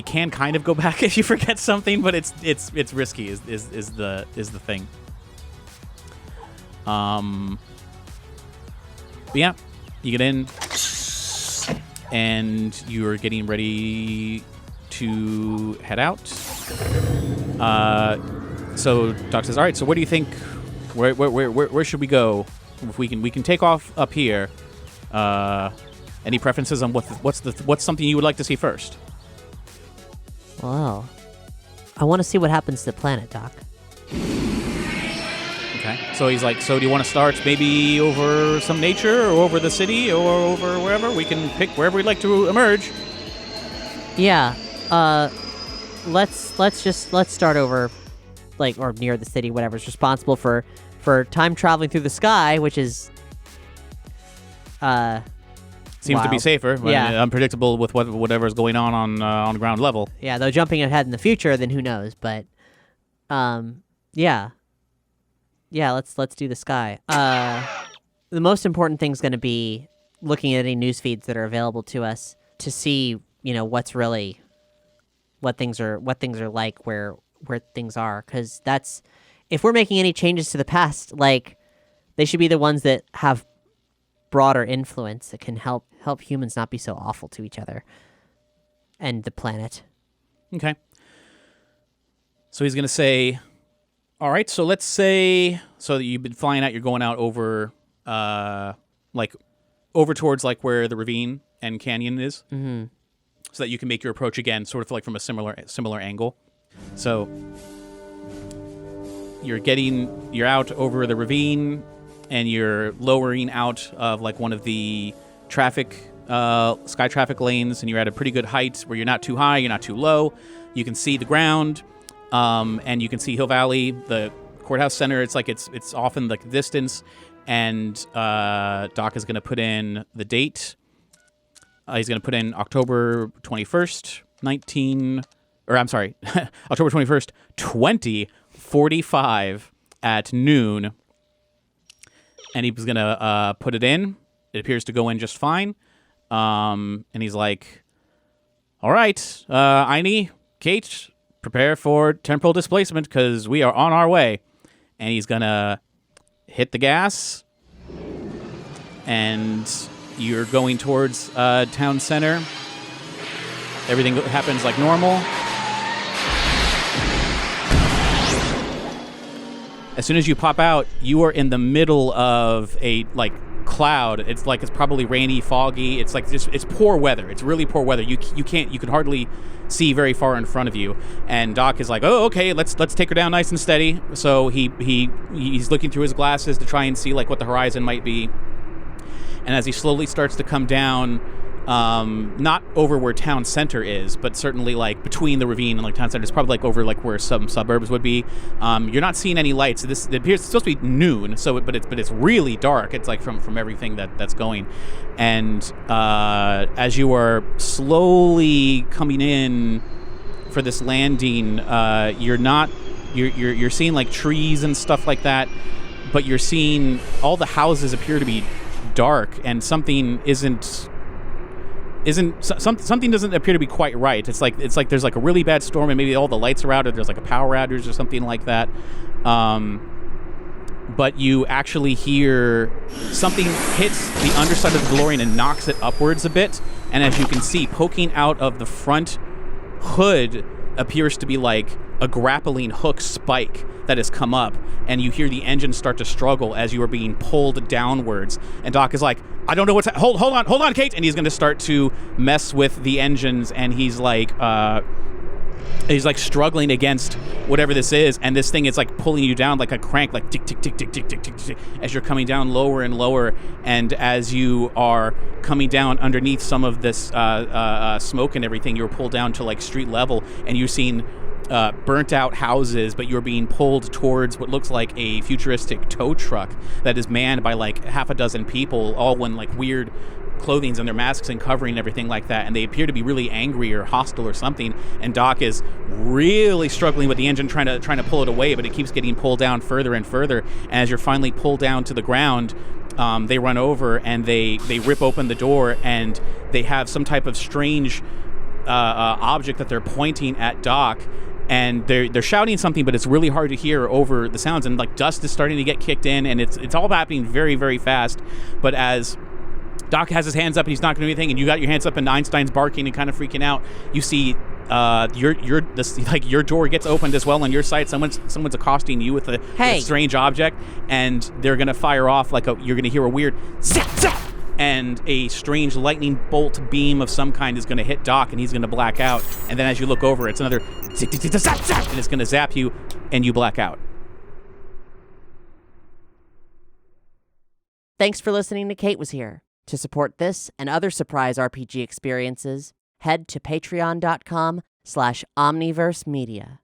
can kind of go back if you forget something, but it's risky. Is the thing. But yeah, you get in, and you're getting ready to head out. So Doc says, "All right. So where do you think? Where should we go? If we can take off up here. Any preferences on what's something you would like to see first?" Well, I want to see what happens to the planet, Doc. Okay. So he's like, so do you want to start maybe over some nature, or over the city, or over wherever? We can pick wherever we'd like to emerge. Yeah. Let's start over, or near the city, whatever's responsible for time traveling through the sky, which is seems wild. to be safer. Yeah. Unpredictable with whatever's going on ground level. Yeah, though jumping ahead in the future, then who knows? But, yeah. Yeah, let's do the sky. The most important thing's going to be looking at any news feeds that are available to us to see, what things are like, where things are, because that's, if we're making any changes to the past, they should be the ones that have broader influence that can help humans not be so awful to each other and the planet. Okay. So he's going to say, all right, so let's say, so that you've been flying out, you're going out over, over towards where the ravine and canyon is, mm-hmm. so that you can make your approach again, sort of from a similar angle. So you're out over the ravine, and you're lowering out of one of the sky traffic lanes, and you're at a pretty good height where you're not too high, you're not too low. You can see the ground, and you can see Hill Valley, the courthouse center. It's it's off in the distance, and Doc is going to put in the date. He's going to put in October 21st, October 21st, 2045 at noon. And he was going to put it in. It appears to go in just fine. And he's like, all right, Aini, Kate, prepare for temporal displacement because we are on our way. And he's going to hit the gas. And you're going towards town center. Everything happens like normal. As soon as you pop out, you are in the middle of a cloud. It's like it's probably rainy, foggy. It's like it's poor weather. It's really poor weather. You can hardly see very far in front of you. And Doc is like, oh, okay, let's take her down nice and steady. So he's looking through his glasses to try and see like what the horizon might be. And as he slowly starts to come down, not over where town center is, but certainly like between the ravine and like town center, it's probably like over like where some suburbs would be. You're not seeing any lights. It appears it's supposed to be noon, but it's really dark. It's like from everything that's going. And as you are slowly coming in for this landing, you're seeing like trees and stuff like that, but you're seeing all the houses appear to be dark, and something something doesn't appear to be quite right. It's like there's like a really bad storm, and maybe all the lights are out, or there's like a power outage or something like that. But you actually hear something hits the underside of the DeLorean and knocks it upwards a bit, and as you can see, poking out of the front hood appears to be like a grappling hook spike that has come up, and you hear the engine start to struggle as you are being pulled downwards. And Doc is like, I don't know what's hold on, Kate, and he's going to start to mess with the engines, and he's like struggling against whatever this is, and this thing is like pulling you down like a crank, like tick tick tick tick tick tick tick tick, as you're coming down lower and lower. And as you are coming down underneath some of this smoke and everything, you're pulled down to like street level, and you're seeing burnt out houses, but you're being pulled towards what looks like a futuristic tow truck that is manned by like half a dozen people, all in like weird clothings and their masks and covering and everything like that, and they appear to be really angry or hostile or something. And Doc is really struggling with the engine, trying to pull it away, but it keeps getting pulled down further and further. And as you're finally pulled down to the ground, they run over and they rip open the door, and they have some type of strange object that they're pointing at Doc. And they're shouting something, but it's really hard to hear over the sounds, and like dust is starting to get kicked in, and it's all happening very, very fast. But as Doc has his hands up and he's not going to do anything, and you got your hands up and Einstein's barking and kind of freaking out, you see your door gets opened as well on your side. Someone's accosting you with a strange object, and they're going to fire off you're going to hear a weird zap zap, and a strange lightning bolt beam of some kind is going to hit Doc, and he's going to black out. And then as you look over, it's another zap zap, and it's going to zap you, and you black out. Thanks for listening to Kate Was Here. To support this and other surprise RPG experiences, head to patreon.com/omniverse media.